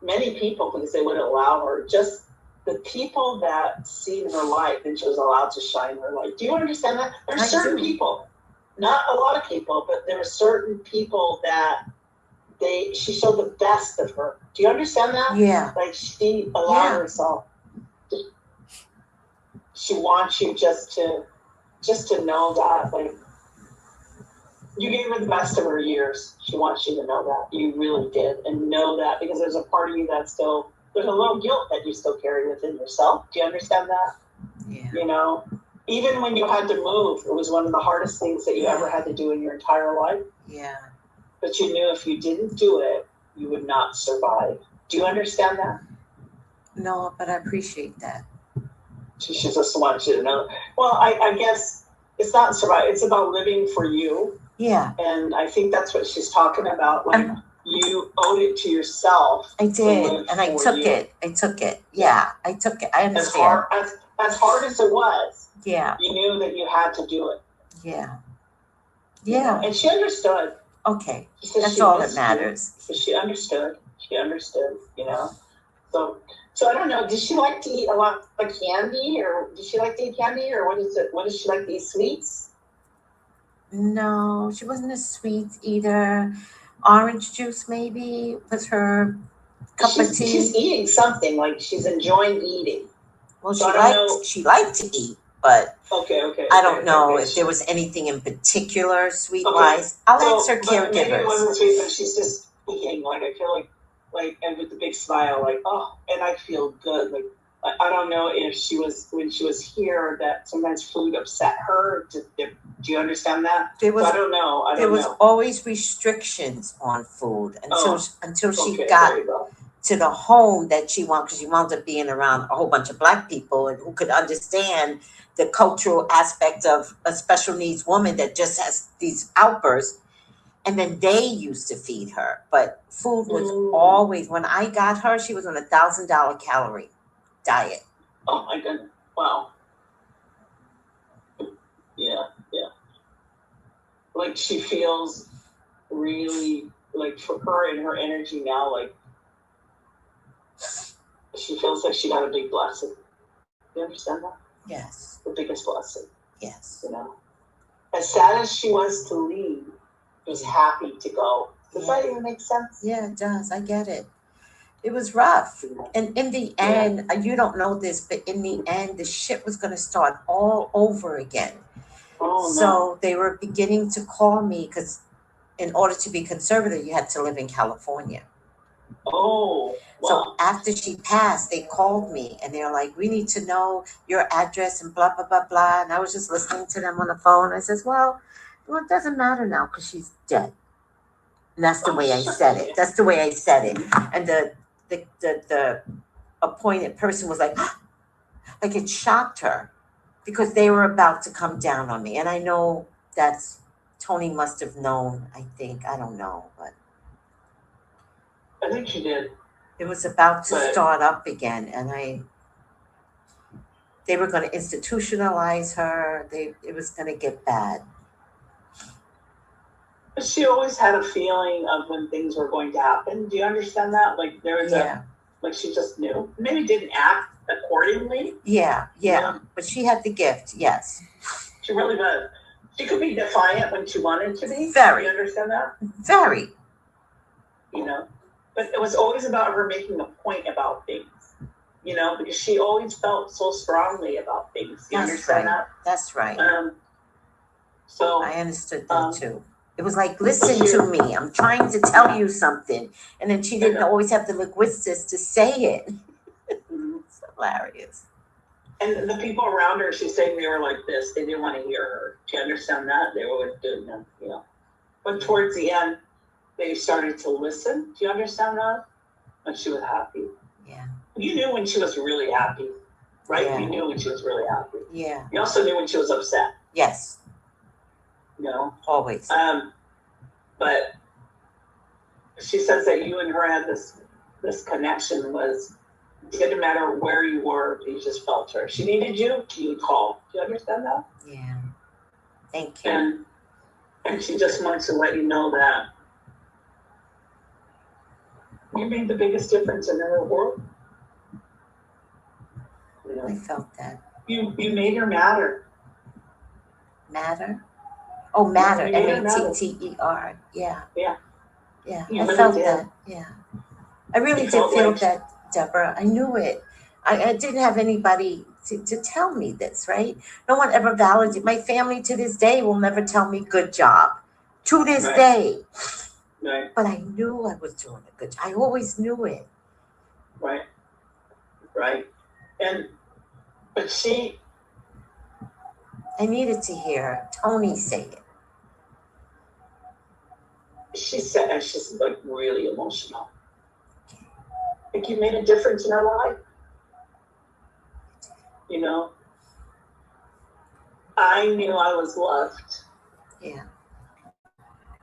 many people because they wouldn't allow her. Just the people that seen her light, and she was allowed to shine her light. Do you understand that? There's certain people, not a lot of people, but there are certain people that she showed the best of her. Do you understand that? Yeah. Like she allowed herself. She wants you just to know that, like, you gave her the best of her years. She wants you to know that. You really did. And know that because there's a part of you that still, there's a little guilt that you still carry within yourself. Do you understand that? Yeah. Even when you had to move, it was one of the hardest things that you ever had to do in your entire life. Yeah. But you knew if you didn't do it, you would not survive. Do you understand that? No, but I appreciate that. She just wants you to know. Well, I guess it's not survive. It's about living for you. Yeah. And I think that's what she's talking about. Like you owed it to yourself. I did, and I took it. I took it. Yeah, I took it. I understand. As hard as it was. Yeah. You knew that you had to do it. Yeah. Yeah. And she understood. Okay. That's all that matters. She understood. So I don't know. Did she like to eat a lot of candy, or did she like to eat candy, or what is it? What does she like to eat? Sweets? No, she wasn't a sweet eater. Orange juice maybe was her cup of tea. She's eating something, like she's enjoying eating. Well, so she liked to eat, but I don't know if there was anything in particular sweet wise. I'll ask her caregivers. Maybe it wasn't sweet, but she's just eating. Like I feel like and with the big smile, like, oh, and I feel good. Like I don't know if when she was here that sometimes food upset her. Do you understand that? I don't know. There was always restrictions on food until she got to the home that she wanted, because she wound up being around a whole bunch of Black people and who could understand the cultural aspect of a special needs woman that just has these outbursts. And then they used to feed her, but food was always, when I got her, she was on $1,000 calorie diet. Oh my goodness. Wow. Yeah. Like she feels really, like for her and her energy now, like she feels like she got a big blessing. You understand that? Yes. The biggest blessing. Yes. As sad as she was to leave, she was happy to go. Does that even make sense? Yeah, it does. I get it. It was rough. And in the end, you don't know this, but in the end, the shit was going to start all over again. Oh, so they were beginning to call me because in order to be conservative, you had to live in California. Oh, wow. So after she passed, they called me and they're like, we need to know your address and blah, blah, blah, blah. And I was just listening to them on the phone. I says, well, it doesn't matter now because she's dead. And that's the way I said it. That's the way I said it. And the appointed person was like it shocked her because they were about to come down on me. And I know Tony must have known, I think. I don't know, but I think she did. It was about to start up again, and they were going to institutionalize her. It was going to get bad. She always had a feeling of when things were going to happen. Do you understand that? Like there was like she just knew. Maybe didn't act accordingly. Yeah. But she had the gift. Yes. She really did. She could be defiant when she wanted to be. Very. Do you understand that? Very. but it was always about her making a point about things, you know, because she always felt so strongly about things. You understand that? That's right. So I understood that too. It was like, listen to me. I'm trying to tell you something. And then she didn't always have the linguistics to say it. It's hilarious. And the people around her, she's saying they were like this. They didn't want to hear her. Do you understand that? They were doing them, you know. But towards the end, they started to listen. Do you understand that? And she was happy. Yeah. You knew when she was really happy, right? Yeah. You knew when she was really happy. Yeah. You also knew when she was upset. Yes. You know? Always. But she says that you and her had this connection was, it didn't matter where you were, you just felt her. She needed you, you would call. Do you understand that? Yeah. Thank you. And she just wants to let you know that you made the biggest difference in her world. You know? I felt that. You made her matter. Matter? Oh, matter. You made her matter. MATTER. Yeah. Yeah. Yeah. You I really felt did. that. Yeah. I really You did felt feel like- that, Deborah. I knew it. I didn't have anybody to tell me this, right? No one ever validated. My family to this day will never tell me good job. To this Right. day. Right. But I knew I was doing a good job. I always knew it. Right. Right. But I needed to hear Tony say it. she said, and she's like really emotional. Like you made a difference in her life. You know? I knew I was loved. Yeah.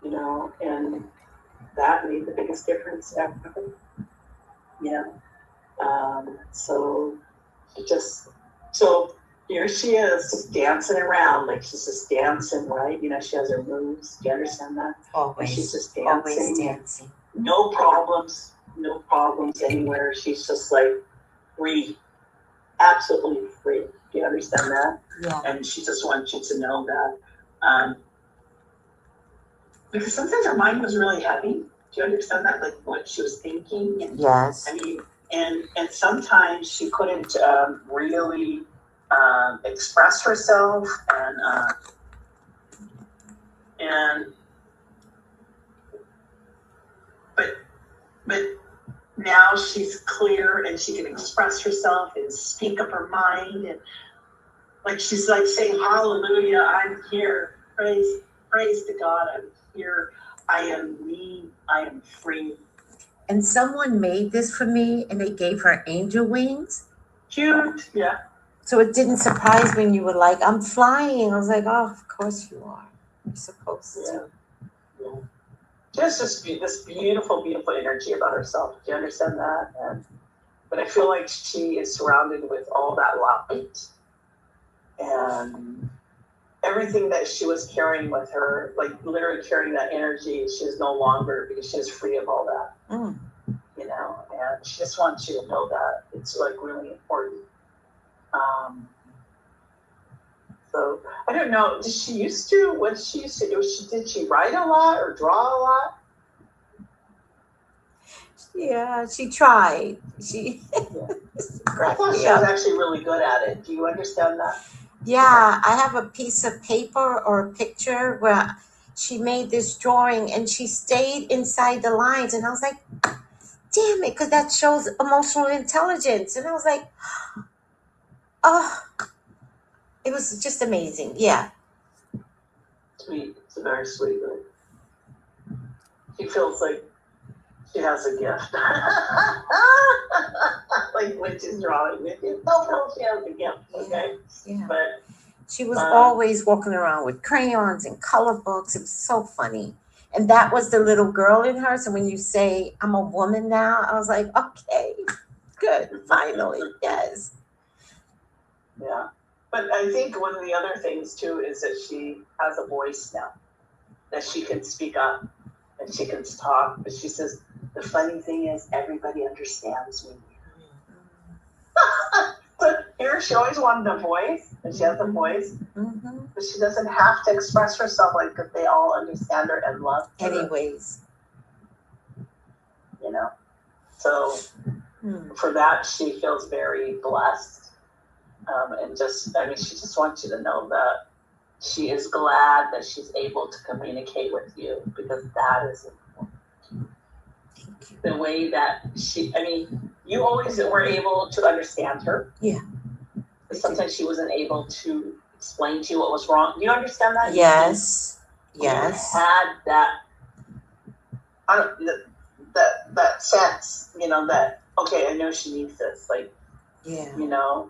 You know, and that made the biggest difference ever. You know? So here she is just dancing around, like she's just dancing, right? You know, she has her moves. Do you understand that? Always. She's just dancing. Always dancing. No problems anywhere. She's just like free, absolutely free. Do you understand that? Yeah. And she just wants you to know that. Because sometimes her mind was really heavy. Do you understand that? Like what she was thinking. Yes. I mean, and sometimes she couldn't really express herself, but now she's clear and she can express herself and speak up her mind, and like she's like saying, "Hallelujah, I'm here. Praise to God, I'm here. I am me. I am free." And someone made this for me and they gave her angel wings. Cute, yeah. So it didn't surprise when you were like, I'm flying. I was like, oh, of course you are. You're supposed to. Yeah. Just this beautiful, beautiful energy about herself. Do you understand that? But I feel like she is surrounded with all that light. And everything that she was carrying with her, like literally carrying that energy, she is no longer, because she is free of all that. Mm. You know, and she just wants you to know that. It's like really important. So I don't know. What she used to do? Did she write a lot or draw a lot? Yeah, she tried. She I thought she was actually really good at it. Do you understand that? Yeah, I have a piece of paper or a picture where she made this drawing and she stayed inside the lines, and I was like, damn it, because that shows emotional intelligence. And I was like, oh, it was just amazing. Yeah. Sweet. It's a very sweet girl. She feels like she has a gift. Like when she's drawing with you. Don't know she has a gift, okay? Yeah. But She was always walking around with crayons and color books. It was so funny. And that was the little girl in her. So when you say, I'm a woman now, I was like, okay, good. Finally. Yes. yeah. But I think one of the other things too is that she has a voice now. That she can speak up and she can talk. But she says, the funny thing is everybody understands me. But here she always wanted a voice, and she has a voice, but she doesn't have to express herself like that. They all understand her and love her. Anyways. You know, So for that, she feels very blessed. And just, I mean, she just wants you to know that she is glad that she's able to communicate with you, because that is important. The way that I mean, you always were able to understand her. Yeah. Sometimes she wasn't able to explain to you what was wrong. Do you understand that? Yes. You had that, that sense, you know, that, okay, I know she needs this, like, yeah. you know,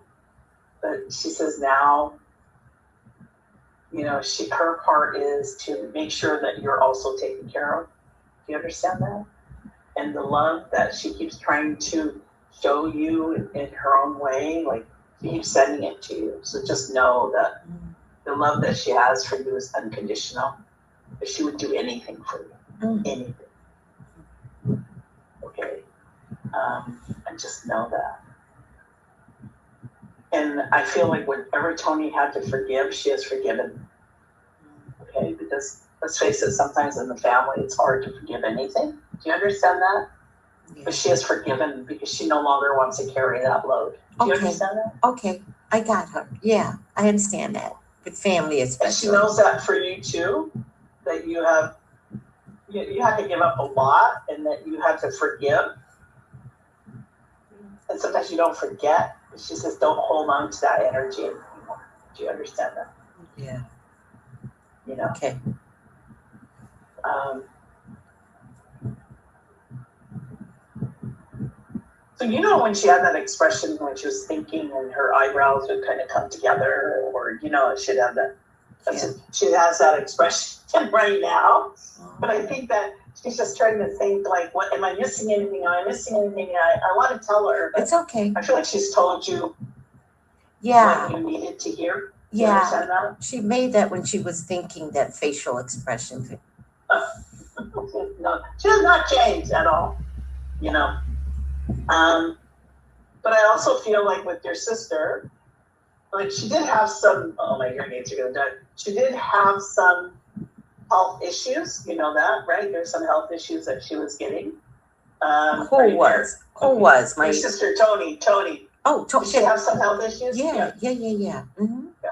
but she says now, you know, her part is to make sure that you're also taken care of. Do you understand that? And the love that she keeps trying to show you in her own way, like, she keeps sending it to you. So just know that the love that she has for you is unconditional. That she would do anything for you. Anything. Okay? And just know that. And I feel like whenever Tony had to forgive, she has forgiven. Okay? Because let's face it, sometimes in the family it's hard to forgive anything. Do you understand that? Yeah. But she has forgiven because she no longer wants to carry that load. Do you understand that? Okay, I got her. Yeah, I understand that. With family especially. And she knows that for you too, that you have to give up a lot and that you have to forgive. And sometimes you don't forget. She says, don't hold on to that energy anymore. Do you understand that? Yeah. You know? Okay. So you know when she had that expression when she was thinking and her eyebrows would kind of come together, or you know, she'd have that. She has that expression right now. But I think that she's just trying to think like, what am I missing anything? Am I missing anything? I want to tell her. It's okay. I feel like she's told you. Yeah. What you needed to hear. Yeah. You understand that? She made that when she was thinking that facial expression. No, she has not changed at all. You know. But I also feel like with your sister, like she did have some, oh my hearing aids are gonna die. She did have some health issues, you know that, right? There's some health issues that she was getting. Who was? My your sister, Tony. Oh, Did she have some health issues? Yeah. Mm-hmm. Yeah.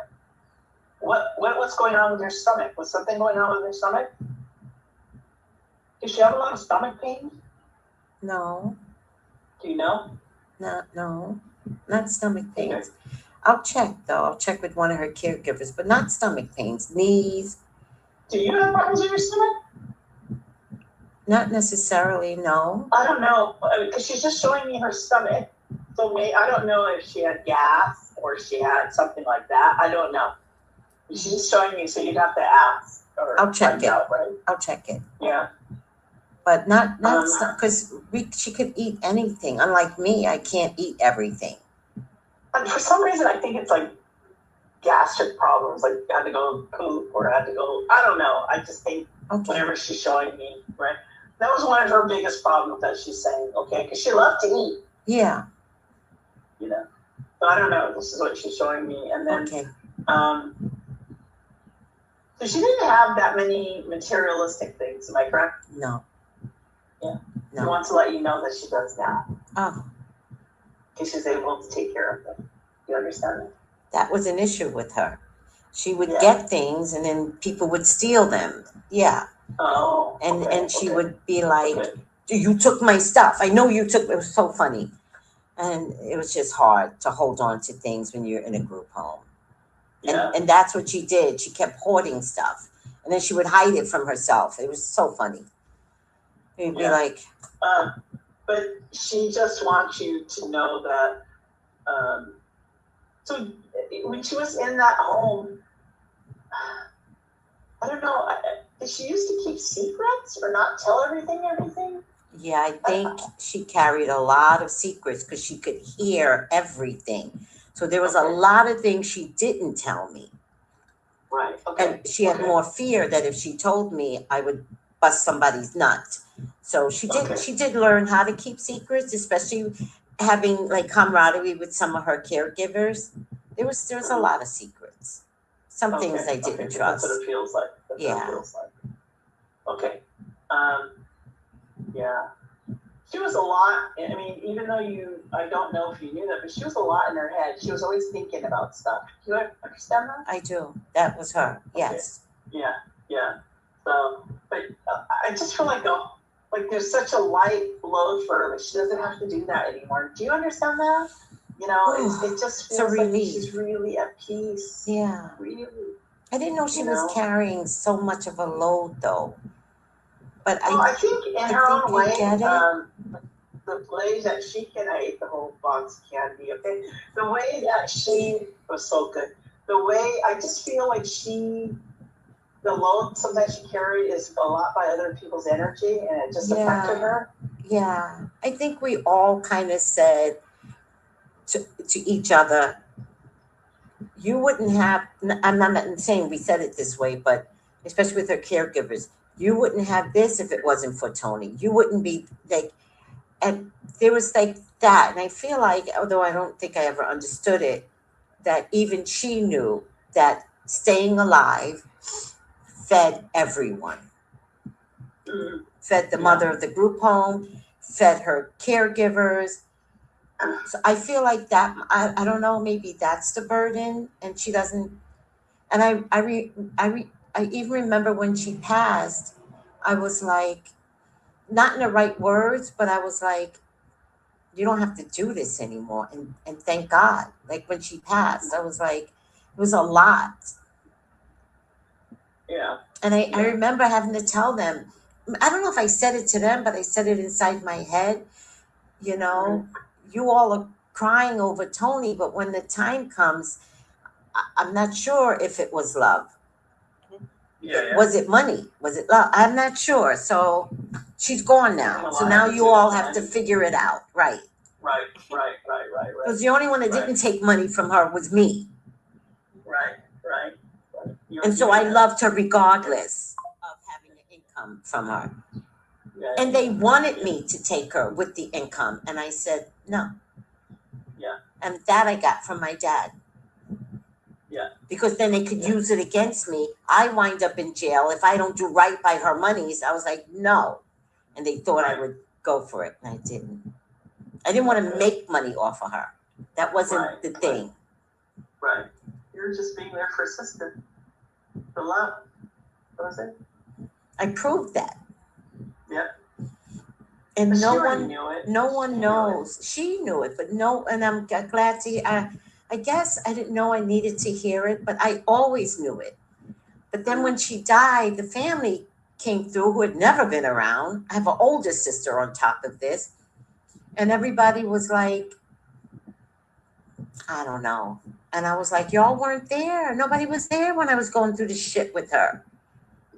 What's going on with her stomach? Was something going on with her stomach? Did she have a lot of stomach pain? No. Do you know? No, not stomach pains. Okay. I'll check though. I'll check with one of her caregivers, but not stomach pains. Knees. Do you have problems with your stomach? Not necessarily, no. I don't know, because she's just showing me her stomach. So I don't know if she had gas or she had something like that. I don't know. She's showing me, so you'd have to ask. Or I'll check it. Out, right? I'll check it. Yeah. But not because she could eat anything. Unlike me, I can't eat everything. And for some reason, I think it's like gastric problems. Like had to go poop or had to go. I don't know. I just think whenever she's showing me, right, that was one of her biggest problems that she's saying. Okay, because she loved to eat. Yeah. You know. So I don't know. This is what she's showing me, and then so she didn't have that many materialistic things. Am I correct? No. Yeah. No. She wants to let you know that she does now. Oh. Because she's able to take care of them. You understand that? That was an issue with her. She would get things and then people would steal them. Yeah. Oh. And she would be like, you took my stuff. I know you took it. Was so funny. And it was just hard to hold on to things when you're in a group home. And that's what she did. She kept hoarding stuff. And then she would hide it from herself. It was so funny. It'd be like... but she just wants you to know that... so when she was in that home, I don't know, did she used to keep secrets or not tell everything? Yeah, I think she carried a lot of secrets because she could hear everything. So there was a lot of things she didn't tell me. Right. Okay. And she had more fear that if she told me, I would bust somebody's nut. So she did learn how to keep secrets, especially having like camaraderie with some of her caregivers. There was a lot of secrets. Some things I didn't trust. That's what it feels like. Okay. Yeah. she was a lot. I mean, even though I don't know if you knew that, but she was a lot in her head. She was always thinking about stuff. Do you understand that? I do. That was her. Yes. Okay. Yeah. So, but I just feel like there's such a light load for her. Like she doesn't have to do that anymore. Do you understand that? You know, it just feels like she's really at peace. Yeah. Really. I didn't know she was carrying so much of a load, though. But I think in her own way, get it. The way that she can, I ate the whole box of candy, okay? The way that she was so good. The way, I just feel like the load sometimes she carried is a lot by other people's energy, and it just affected her. Yeah. I think we all kind of said to each other, you wouldn't have, I'm not saying we said it this way, but especially with her caregivers, you wouldn't have this if it wasn't for Tony. You wouldn't be like, and there was like that. And I feel like, although I don't think I ever understood it, that even she knew that staying alive fed everyone. Fed the mother of the group home, fed her caregivers. So I feel like that, I don't know, maybe that's the burden, and she doesn't. And I even remember when she passed, I was like, not in the right words, but I was like, you don't have to do this anymore. And thank God. Like when she passed, I was like, it was a lot. Yeah. And I remember having to tell them, I don't know if I said it to them, but I said it inside my head, you know, you all are crying over Tony, but when the time comes, I'm not sure if it was love. Was it money? Was it love? I'm not sure. So she's gone now. So now you all have to figure it out. Right. Right. Because the only one that didn't take money from her was me. Right. And so I loved her regardless of having an income from her. Yeah. And they wanted me to take her with the income. And I said, no. Yeah. And that I got from my dad. Yeah. Because then they could use it against me. I wind up in jail if I don't do right by her monies. I was like, no. And they thought I would go for it, and I didn't. I didn't want to make money off of her. That wasn't the thing. Right. You're just being there for a sister. For love. What was it? I proved that. Yeah. And But no one knows. She knew it, but no, and I'm glad to I guess I didn't know I needed to hear it, but I always knew it. But then when she died, the family came through who had never been around. I have an older sister on top of this. And everybody was like, I don't know. And I was like, y'all weren't there. Nobody was there when I was going through the shit with her.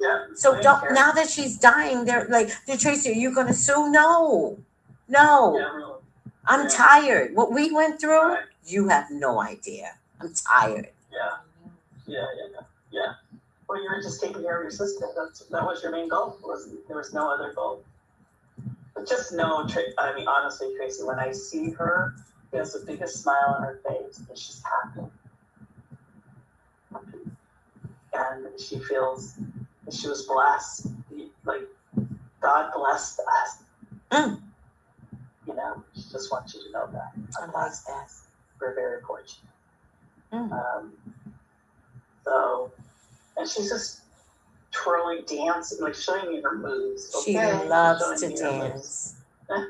Yeah. So now that she's dying, they're like, Tracy, are you going to sue? No. Yeah, I'm tired. What we went through, you have no idea. I'm tired. Yeah. Well, you were just taking care of your sister. That was your main goal. There was no other goal. But just know, I mean, honestly, Tracy, when I see her, she has the biggest smile on her face, and she's happy. And she feels that she was blessed. Like, God blessed us. You know, she just wants you to know that. I like that. We're very fortunate. So, and she's just twirling, dancing, like showing me her moves. Okay? She loves to dance. And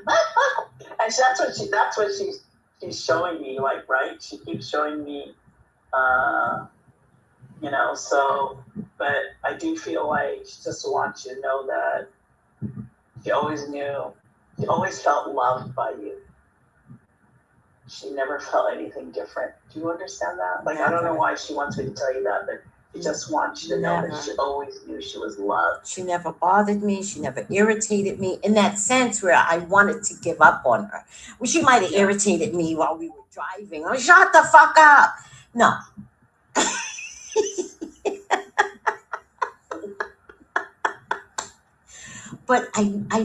that's what she's showing me, like, right? She keeps showing me, you know, so, but I do feel like she just wants you to know that she always felt loved by you. She never felt anything different. Do you understand that? Like, I don't know why she wants me to tell you that, but she just wants you to know that she always knew she was loved. She never bothered me. She never irritated me in that sense where I wanted to give up on her. Well, she might have irritated me while we were driving. Oh, shut the fuck up. No. But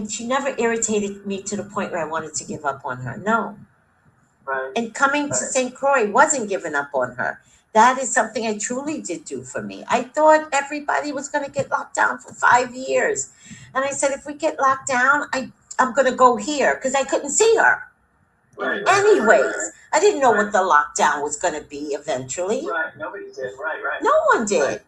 she never irritated me to the point where I wanted to give up on her. No. Right. And coming to St. Croix wasn't giving up on her. That is something I truly did do for me. I thought everybody was going to get locked down for 5 years. And I said, if we get locked down, I I'm going to go here because I couldn't see her. Right. Anyways, I didn't know what the lockdown was going to be eventually. Right. Nobody did. Right. No one did. Right.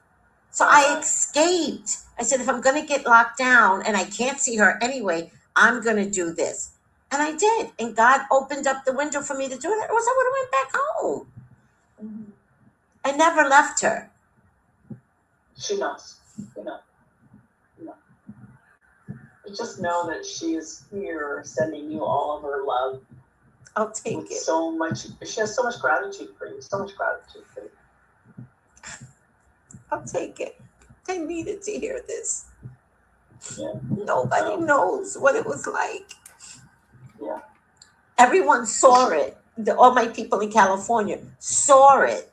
So I escaped. I said, if I'm going to get locked down and I can't see her anyway, I'm going to do this. And I did. And God opened up the window for me to do it. Or else I would have went back home. I never left her. She knows. You know. Just know that she is here sending you all of her love. I'll take with it. So much. She has so much gratitude for you. So much gratitude for you. I'll take it. I needed to hear this. Yeah. Nobody knows what it was like. Yeah. Everyone saw it. All my people in California saw it.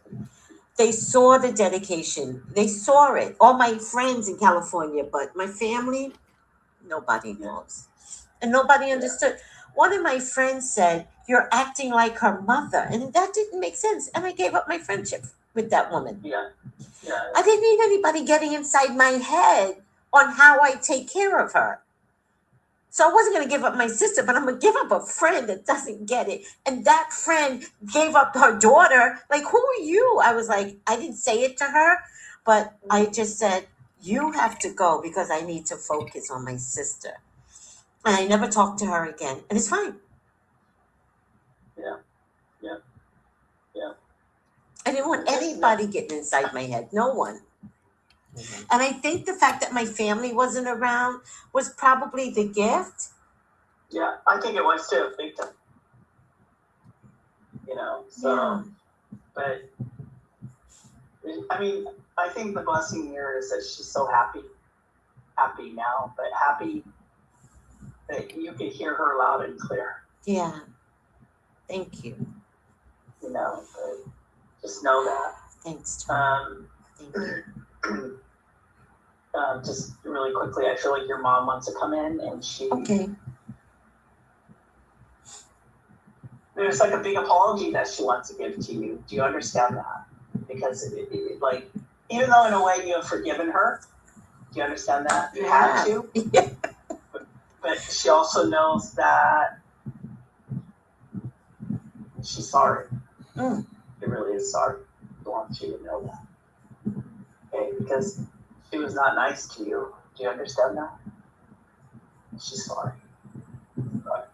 They saw the dedication. They saw it. All my friends in California, but my family, nobody knows. And nobody understood. One of my friends said, you're acting like her mother. And that didn't make sense. And I gave up my friendship with that woman. Yeah. I didn't need anybody getting inside my head on how I take care of her. So I wasn't going to give up my sister, but I'm going to give up a friend that doesn't get it. And that friend gave up her daughter. Like, who are you? I was like, I didn't say it to her, but I just said, you have to go because I need to focus on my sister. And I never talked to her again. And it's fine. Yeah. I didn't want anybody getting inside my head. No one. Mm-hmm. And I think the fact that my family wasn't around was probably the gift. Yeah, I think it was too, big time. You know, so, Yeah. but, I mean, I think the blessing here is that she's so happy now, but happy that you could hear her loud and clear. Yeah. Thank you. You know, but just know that. Thanks, Tonya. Thank you. Just really quickly, I feel like your mom wants to come in and Okay. There's like a big apology that she wants to give to you. Do you understand that? Because it like, even though in a way you have forgiven her, do you understand that? You had to. Yeah. But she also knows that she's sorry. Mm. She really is sorry. I want you to know that. Okay, because she was not nice to you. Do you understand that? She's sorry. But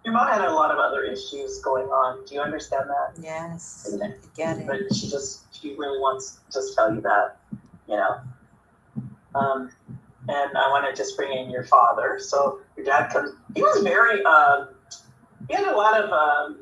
your mom had a lot of other issues going on. Do you understand that? Yes. I get it. But she really wants to just tell you that, you know. And I want to just bring in your father. So your dad comes. He was very. He had a lot of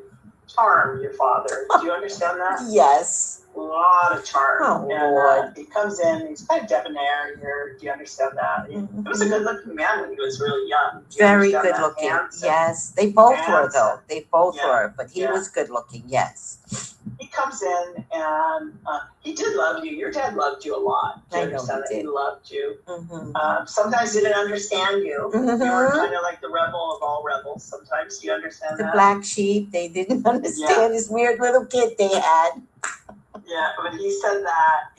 charm. Your father. Do you understand that? Yes. A lot of charm. Oh, and Lord. he comes in. He's kind of debonair here. Do you understand that? He was a good-looking man when he was really young. Do you Very understand good that? looking. Handsome. Yes. They both were, Handsome. though. They both Yeah. were. But he Yeah. was good looking. Yes. He comes in and he did love you. Your dad loved you a lot. Do you I know understand he that? He did. loved you. Mm-hmm. Sometimes he didn't understand you. You were Mm-hmm. kind of like the rebel of all rebels. Sometimes do you understand The that? black sheep, they didn't understand this weird little kid they had. Yeah, but he said that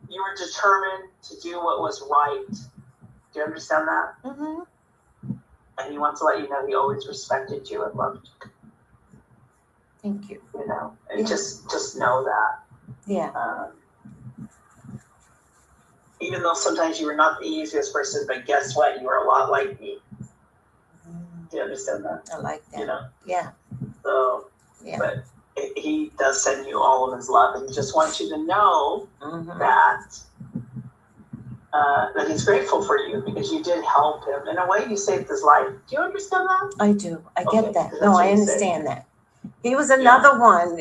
you were determined to do what was right. Do you understand that? Mm-hmm. And he wants to let you know he always respected you and loved you. Thank you. You know, and Yeah. just know that. Yeah. Even though sometimes you were not the easiest person, but guess what? You were a lot like me. Do you understand that? I like that. You know? Yeah. So, Yeah. but he does send you all of his love, and he just wants you to know Mm-hmm. that that he's grateful for you because you did help him. In a way, you saved his life. Do you understand that? I do. I Okay, get that. that's No, what I you say. understand that. He was another one.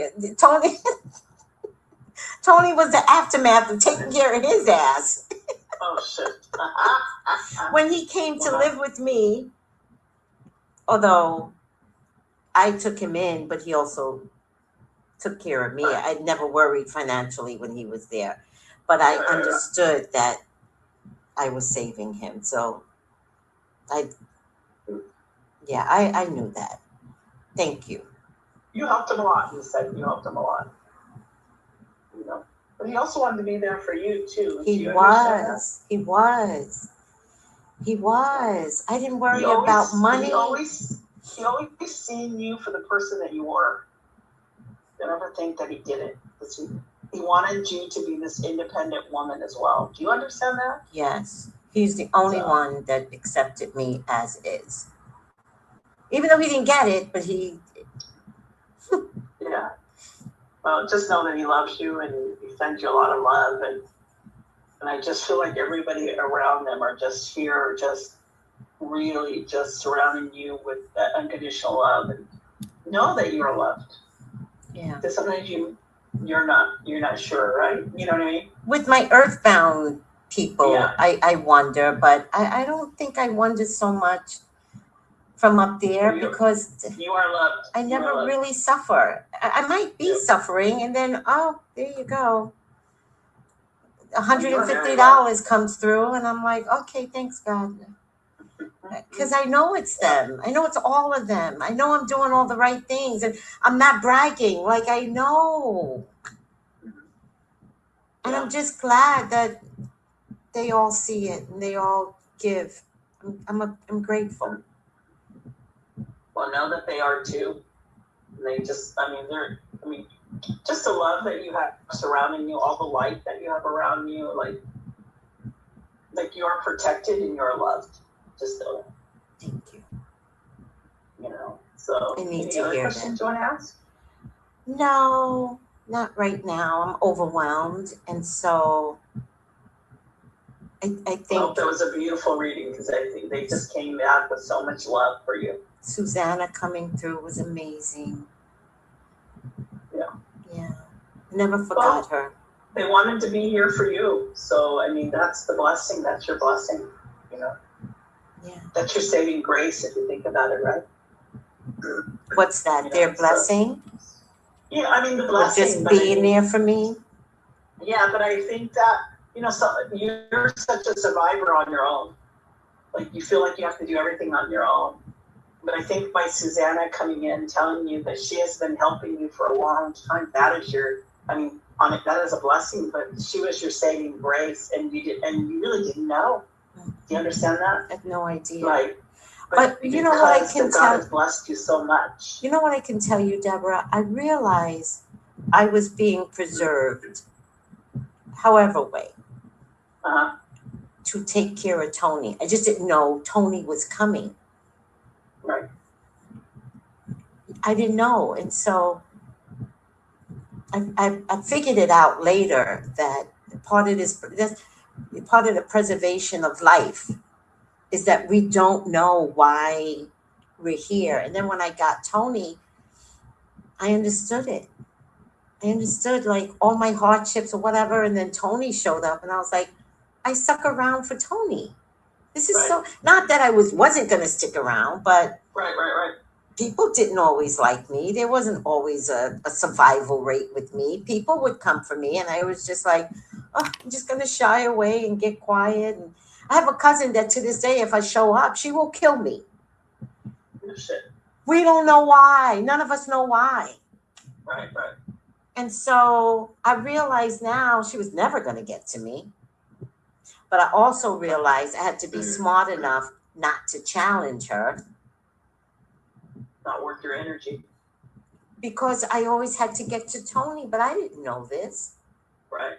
Tony was the aftermath of taking care of his ass. Oh, shit. When he came to live with me, although I took him in, but he also took care of me. I never worried financially when he was there. But I understood that I was saving him. So I knew that. Thank you. You helped him a lot, he said. You helped him a lot. You know. But he also wanted to be there for you, too. Do He you understand that? was. He was. He was. I didn't worry He always- about money. He always seen you for the person that you were. Don't ever think that he didn't. Because he wanted you to be this independent woman as well. Do you understand that? Yes. He's the only So- one that accepted me as is. Even though he didn't get it, but he... Yeah. Well, just know that he loves you and he sends you a lot of love. And I just feel like everybody around them are just here, just really just surrounding you with that unconditional love. And know that you're loved. Yeah. Because sometimes you're not sure, right? You know what I mean? With my earthbound people, Yeah. I wonder, but I don't think I wonder so much from up there because You are loved. I You are never loved. really suffer. I might be Yep. suffering, and then, oh, there you go. You're very $150 comes through, and I'm like, okay, thanks, God. Because I know it's them. I know it's all of them. I know I'm doing all the right things, and I'm not bragging. Like, I know. And Yeah. I'm just glad that they all see it and they all give. I'm grateful. Well, know that they are too. And they just, just the love that you have surrounding you, all the light that you have around you, like you are protected and you're loved. Just know that. Thank you. You know. So I need any to other hear questions you want to ask? No, not right now. I'm overwhelmed. And so I Well, think that was a beautiful reading because I think they just came back with so much love for you. Susanna coming through was amazing. Yeah. Yeah. Never forgot her. They wanted to be here for you. So, that's the blessing. That's your blessing, you know. Yeah. That's your saving grace if you think about it, right? What's that? Yeah, Their so- blessing? Yeah, the Or blessing. just but being there for me? Yeah, but I think that, so you're such a survivor on your own. Like, you feel like you have to do everything on your own. But I think by Susanna coming in, telling you that she has been helping you for a long time, that is that is a blessing, but she was your saving grace, and you really didn't know. Do you understand that? I have no idea. Like, But you know what I because can God tell? has blessed you so much. You know what I can tell you, Deborah? I realized I was being preserved, however way, Uh-huh. to take care of Tony. I just didn't know Tony was coming. Right. I didn't know. And so I figured it out later that part of the preservation of life is that we don't know why we're here. And then when I got Tony, I understood it. I understood like all my hardships or whatever. And then Tony showed up and I was like, I stuck around for Tony. This is so, not that I wasn't going to stick around, but Right. people didn't always like me. There wasn't always a survival rate with me. People would come for me and I was just like, oh, I'm just going to shy away and get quiet. And I have a cousin that to this day, if I show up, she will kill me. Shit. We don't know why. None of us know why. Right. And so I realized now she was never going to get to me. But I also realized I had to be smart enough not to challenge her. Not worth your energy. Because I always had to get to Tony, but I didn't know this. Right.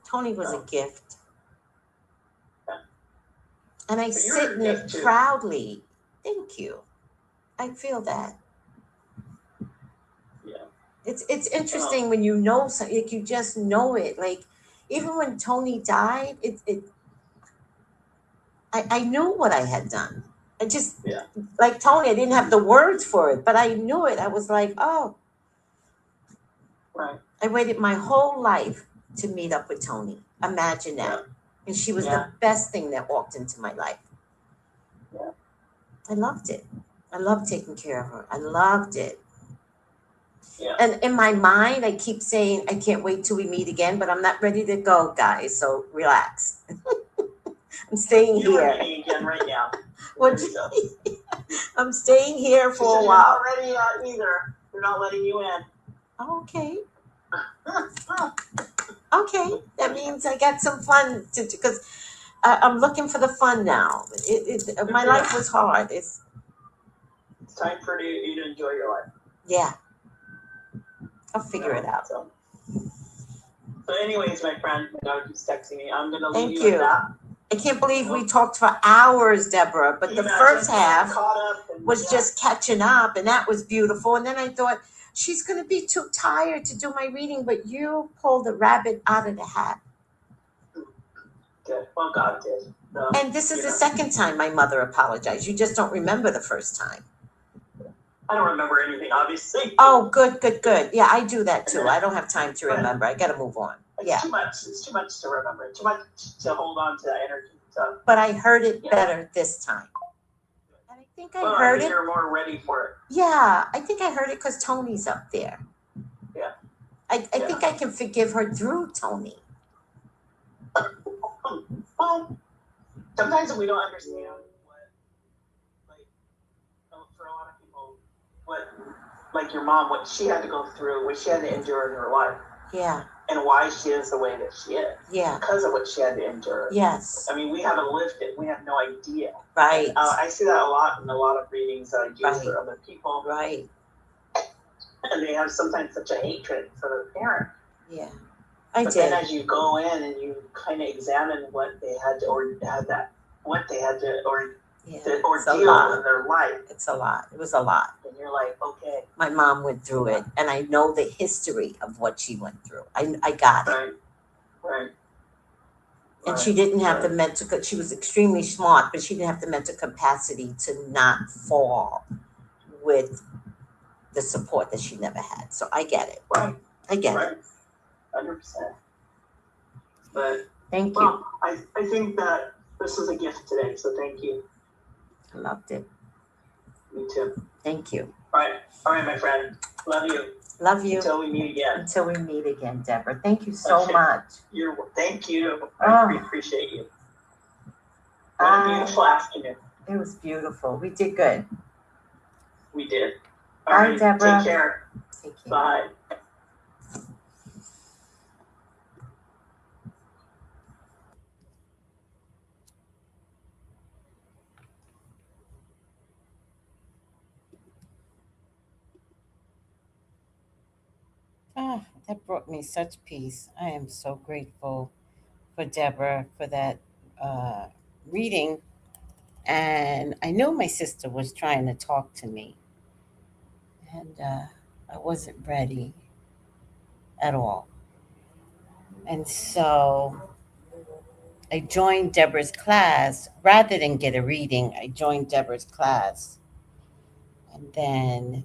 Tony was a gift. Yeah. And I But you're sit a in gift it too. proudly. Thank you. I feel that. Yeah. It's interesting when you know something, like you just know it. Like even when Tony died, I knew what I had done. I just, like Tony, I didn't have the words for it, but I knew it. I was like, oh. Right. I waited my whole life to meet up with Tony. Imagine that. Yeah. And she was the best thing that walked into my life. Yeah. I loved it. I loved taking care of her. I loved it. Yeah. And in my mind, I keep saying, I can't wait till we meet again, but I'm not ready to go, guys. So relax. I'm staying You are here. meeting again right now. What- There you go. I'm staying here She for said a you're while. not ready either. They're not letting you in. Okay. Okay, that means I got some fun to do because I'm looking for the fun now. My life was hard. It's time for you to enjoy your life. Yeah, I'll figure it out. So anyways, my friend, my dog keeps texting me. I'm gonna leave Thank you you. with that. I can't believe we talked for hours, Deborah, but the first half caught up was just catching up, and that was beautiful. And then I thought, she's going to be too tired to do my reading, but you pulled the rabbit out of the hat. Good. Well, God did. So, And this is the second time my mother apologized. You just don't remember the first time. I don't remember anything, obviously. Oh, good. Yeah, I do that too. I don't have time to remember. I got to move on. It's too much. It's too much to remember. Too much to hold on to that energy. So, but I heard it better this time. And I think I heard it. You're more ready for it. Yeah, I think I heard it because Tony's up there. Yeah. I think I can forgive her through Tony. Well, sometimes we don't understand what, like, for a lot of people, what, like your mom, what she had to go through, what she had to endure in her life. Yeah. And why she is the way that she is. Yeah. Because of what she had to endure. Yes. I mean, we haven't lived it. We have no idea. Right. I see that a lot in a lot of readings that I do for other people. Right. And they have sometimes such a hatred for their parent. Yeah. But then as you go in and you kind of examine what they had to, or had that, what they had to, or the ordeal in their life. It's a lot. It was a lot. And you're like, okay. My mom went through it, and I know the history of what she went through. I got it. Right. And she didn't have the mental, she was extremely smart, but she didn't have the mental capacity to not fall with the support that she never had. So I get it. Right. I get it. 100%. But thank you. I think that this is a gift today, so thank you. I loved it. Me too. Thank you. All right, my friend. Love you. Love you. Until we meet again. Until we meet again, Deborah. Thank you so much. Thank you. I appreciate you. What a beautiful afternoon. It was beautiful. We did good. We did. Bye, Deborah. Take care. Take care. Bye. That brought me such peace. I am so grateful for Deborah for that reading. And I know my sister was trying to talk to me, and I wasn't ready at all. And so I joined Deborah's class rather than get a reading. I joined Deborah's class. And then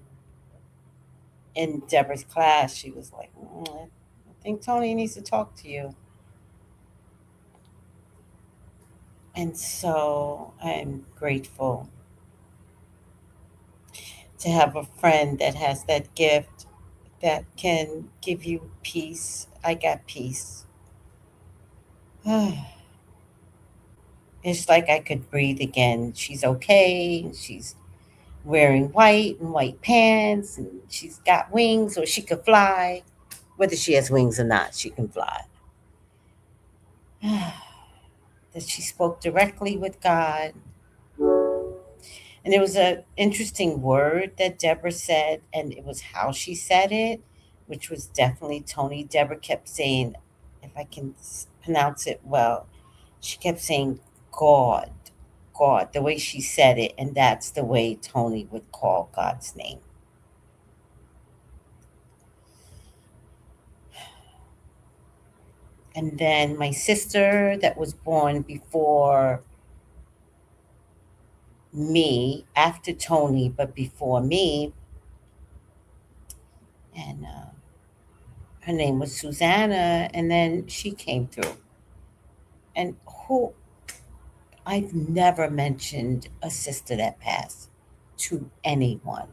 in Deborah's class, she was like, I think Tony needs to talk to you. And so I'm grateful to have a friend that has that gift that can give you peace. I got peace. It's like I could breathe again. She's okay. She's wearing white and white pants, and she's got wings, or she could fly. Whether she has wings or not, she can fly. That she spoke directly with God. And there was an interesting word that Deborah said, and it was how she said it, which was definitely Tony. Deborah kept saying, if I can pronounce it well, she kept saying God, God, the way she said it, and that's the way Tony would call God's name. And then my sister that was born before me, after Tony, but before me, and her name was Susanna, and then she came through. And who I've never mentioned a sister that passed to anyone,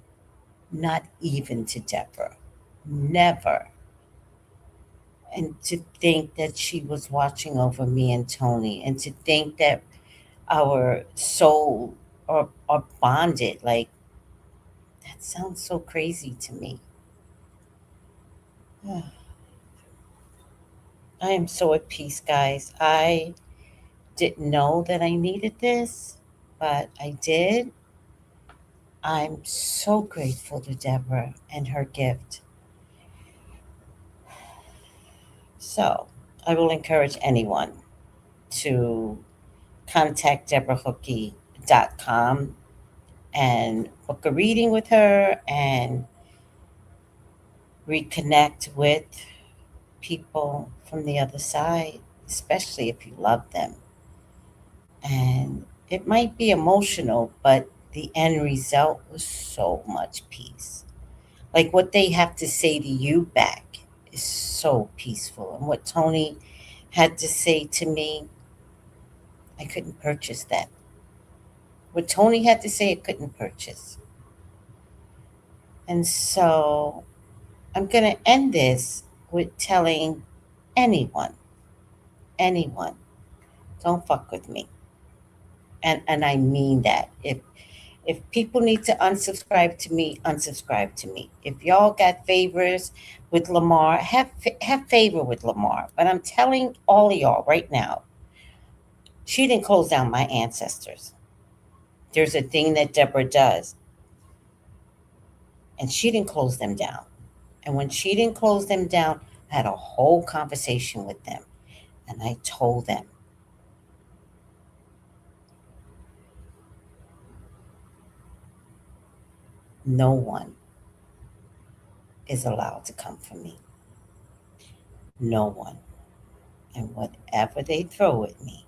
not even to Deborah. Never. And to think that she was watching over me and Tony, and to think that our soul are bonded, like, that sounds so crazy to me. I am so at peace, guys. I didn't know that I needed this, but I did. I'm so grateful to Deborah and her gift. So I will encourage anyone to contact deborahhookie.com and book a reading with her and reconnect with people from the other side, especially if you love them. And it might be emotional, but the end result was so much peace. Like what they have to say to you back is so peaceful. And what Tony had to say to me, I couldn't purchase that. What Tony had to say, I couldn't purchase. And so I'm going to end this with telling anyone, anyone, don't fuck with me. And I mean that. If people need to unsubscribe to me, unsubscribe to me. If y'all got favors with Lamar, have favor with Lamar. But I'm telling all of y'all right now, she didn't close down my ancestors. There's a thing that Deborah does, and she didn't close them down. And when she didn't close them down, I had a whole conversation with them, and I told them, no one is allowed to come for me. No one. And whatever they throw at me,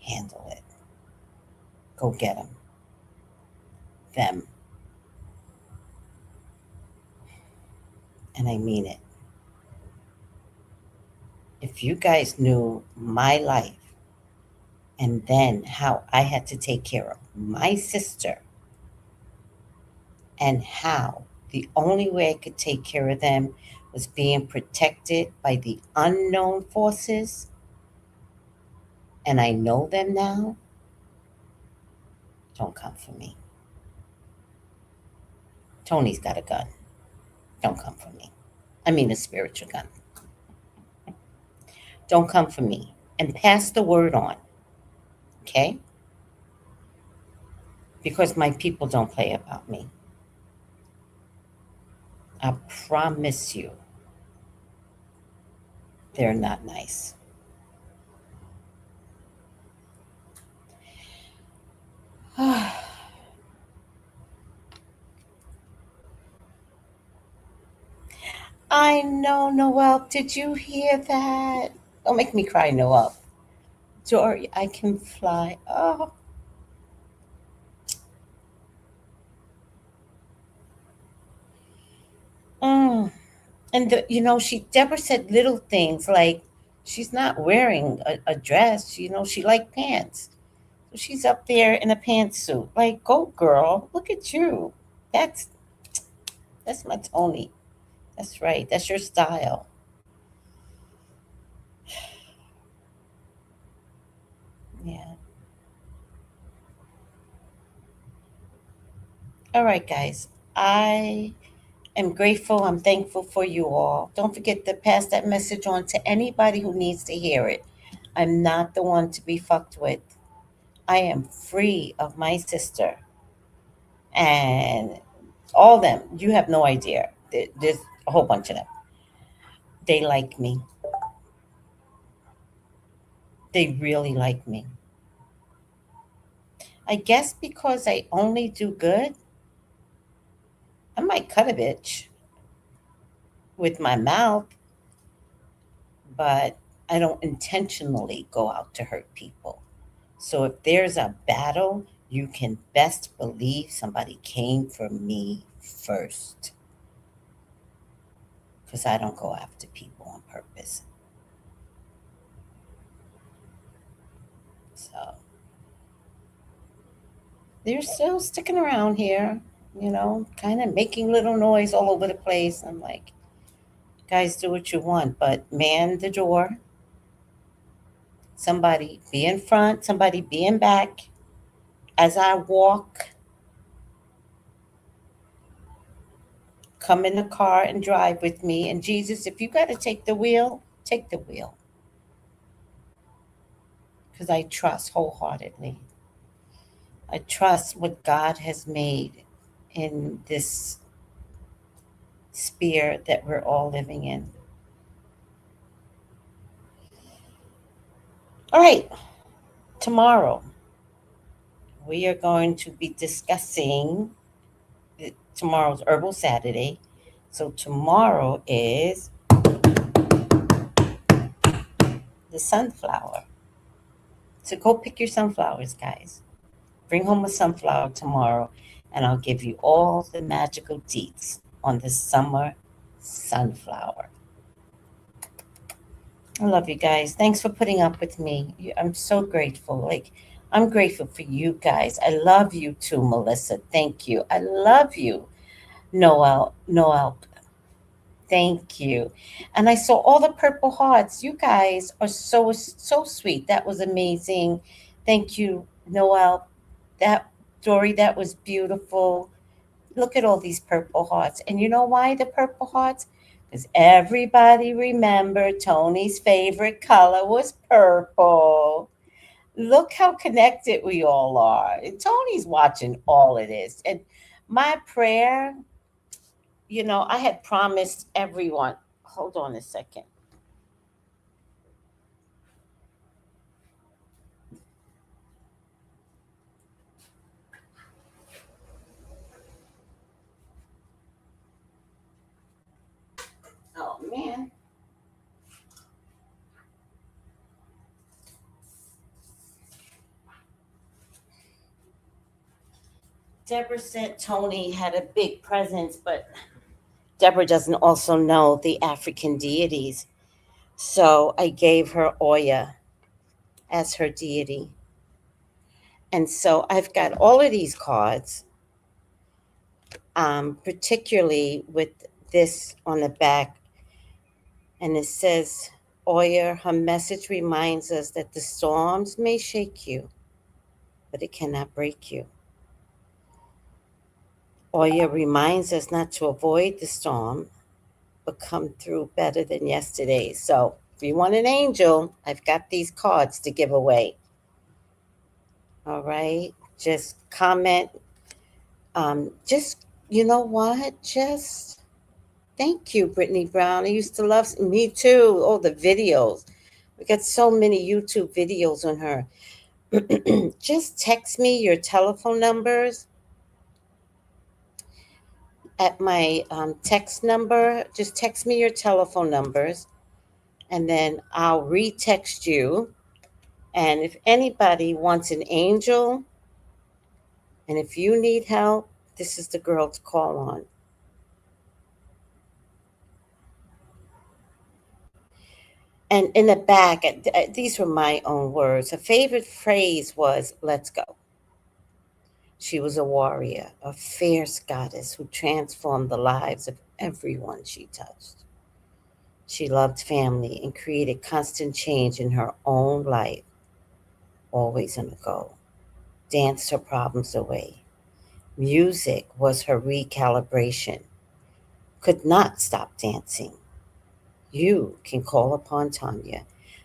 handle it. Go get them. Them. And I mean it. If you guys knew my life and then how I had to take care of my sister and how the only way I could take care of them was being protected by the unknown forces, and I know them now, don't come for me. Tony's got a gun. Don't come for me. I mean, a spiritual gun. Don't come for me. And pass the word on, okay? Because my people don't play about me. I promise you, they're not nice. I know, Noel. Did you hear that? Don't make me cry, Noel. Dory, I can fly. Oh. Mm. And Deborah said little things like she's not wearing a dress. She liked pants. So she's up there in a pantsuit. Like, go girl, look at you. That's that's my Tony. That's right. That's your style. Yeah. All right, guys. I am grateful. I'm thankful for you all. Don't forget to pass that message on to anybody who needs to hear it. I'm not the one to be fucked with. I am free of my sister and all of them. You have no idea. There's a whole bunch of them. They like me. They really like me. I guess because I only do good, I might cut a bitch with my mouth, but I don't intentionally go out to hurt people. So if there's a battle, you can best believe somebody came for me first. Because I don't go after people on purpose. So they're still sticking around here, kind of making little noise all over the place. I'm like, guys, do what you want, but man the door. Somebody be in front, somebody be in back. As I walk, come in the car and drive with me. And Jesus, if you got to take the wheel, Take the wheel. Because I trust wholeheartedly. I trust what God has made in this sphere that we're all living in. All right, tomorrow we are going to be discussing, tomorrow's Herbal Saturday. So tomorrow is the sunflower. So go pick your sunflowers, guys. Bring home a sunflower tomorrow, and I'll give you all the magical deets on the summer sunflower. I love you guys. Thanks for putting up with me. I'm so grateful. Like, I'm grateful for you guys. I love you too, Melissa. Thank you. I love you, Noel. Thank you. And I saw all the purple hearts. You guys are so sweet. That was amazing. Thank you, Noel. That Dory, that was beautiful. Look at all these purple hearts. And you know why the purple hearts? Because everybody remembered Tony's favorite color was purple. Look how connected we all are. And Tony's watching all of this. And my prayer, I had promised everyone. Hold on a second. Oh, man. Deborah said Tony had a big presence, but Deborah doesn't also know the African deities. So I gave her Oya as her deity. And so I've got all of these cards, particularly with this on the back. And it says, Oya, her message reminds us that the storms may shake you, but it cannot break you. Oya reminds us not to avoid the storm, but come through better than yesterday. So if you want an angel, I've got these cards to give away. All right. Just comment. You know what? Just thank you, Brittany Brown. I used to love me too. Oh, the videos. We got so many YouTube videos on her. Just text me your telephone numbers at my text number. Just text me your telephone numbers, and then I'll retext you. And if anybody wants an angel, and if you need help, this is the girl to call on. And in the back, these were my own words. Her favorite phrase was, let's go. She was a warrior, a fierce goddess who transformed the lives of everyone she touched. She loved family and created constant change in her own life, always on the go. Danced her problems away. Music was her recalibration. Could not stop dancing. You can call upon Tonya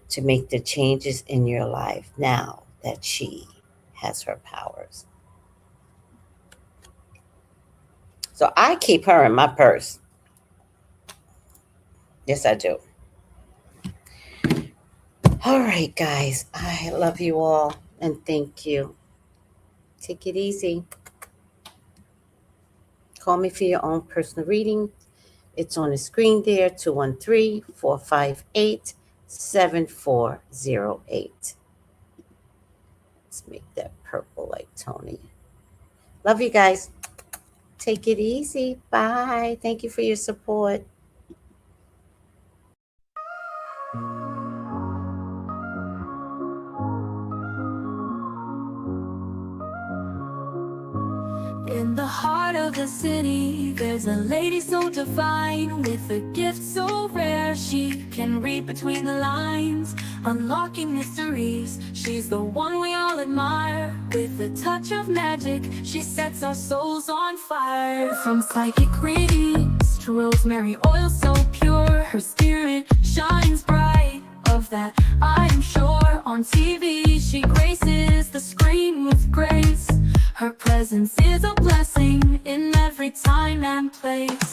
to make the changes in your life now that she has her powers. So I keep her in my purse. Yes, I do. All right, guys. I love you all and thank you. Take it easy. Call me for your own personal reading. It's on the screen there, 213-458-7408. Let's make that purple like Tony. Love you guys. Take it easy. Bye. Thank you for your support. In the heart of the city, there's a lady so divine, with a gift so rare she can read between the lines, unlocking mysteries. She's the one we all admire. With a touch of magic, she sets our souls on fire. From psychic readings to rosemary oil so pure, her spirit shines bright. Of that I am sure. On TV she graces the screen with grace. Her presence is a blessing in every time and place.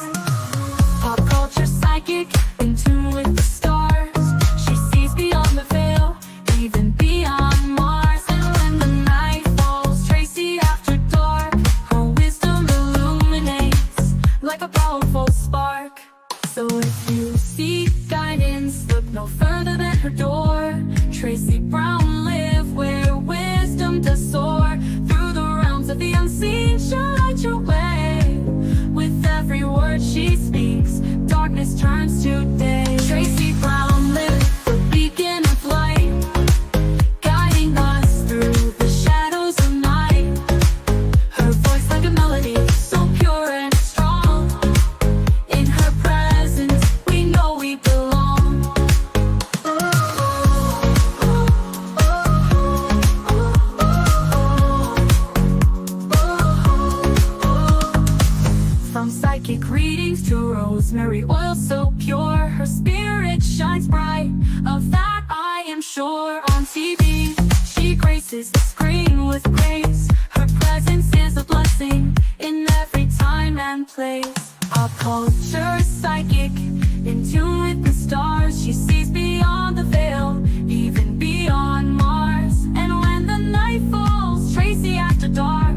Pop culture psychic, in tune with the stars. She sees beyond the veil, even beyond Mars. And when the night falls, Tracy after dark, her wisdom illuminates like a powerful spark. So if you seek guidance, look no further than her door. Tracy Brown live where wisdom does soar. Through the realms of the unseen, she'll light your way. With every word she speaks, darkness turns to day. Tracy Brown live, the beacon of light, guiding us through the shadows of night. Her voice like a melody, so pure and strong. In her presence, we know we belong. From psychic readings to rosemary oil so pure, her spirit shines bright. Of that I am sure. On TV, she graces the screen with grace. Her presence is a blessing in every time and place. Pop culture psychic, in tune with the stars. She sees beyond the veil, even beyond Mars. And when the night falls, Tracy after dark,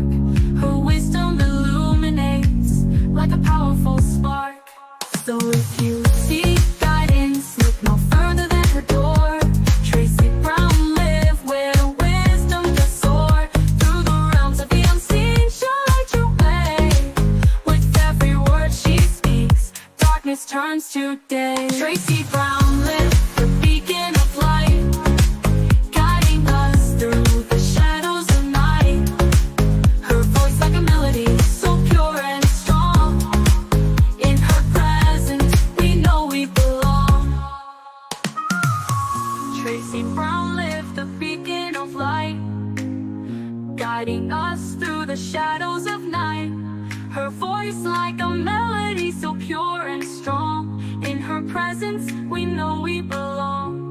her wisdom illuminates like a powerful spark. So if you seek guidance, look no further than her door. Tracy Brown live where wisdom does soar. Through the realms of the unseen, she'll light your way. With every word she speaks, darkness turns to day. Tracy Brown live, the beacon of light, guiding us through the shadows of night. Her voice like a melody, so pure and strong. In her presence, we know we belong. Tracy Brown live, the beacon of light, guiding us through the shadows of night. Her voice like a melody, so pure and strong. In her presence, we know we belong.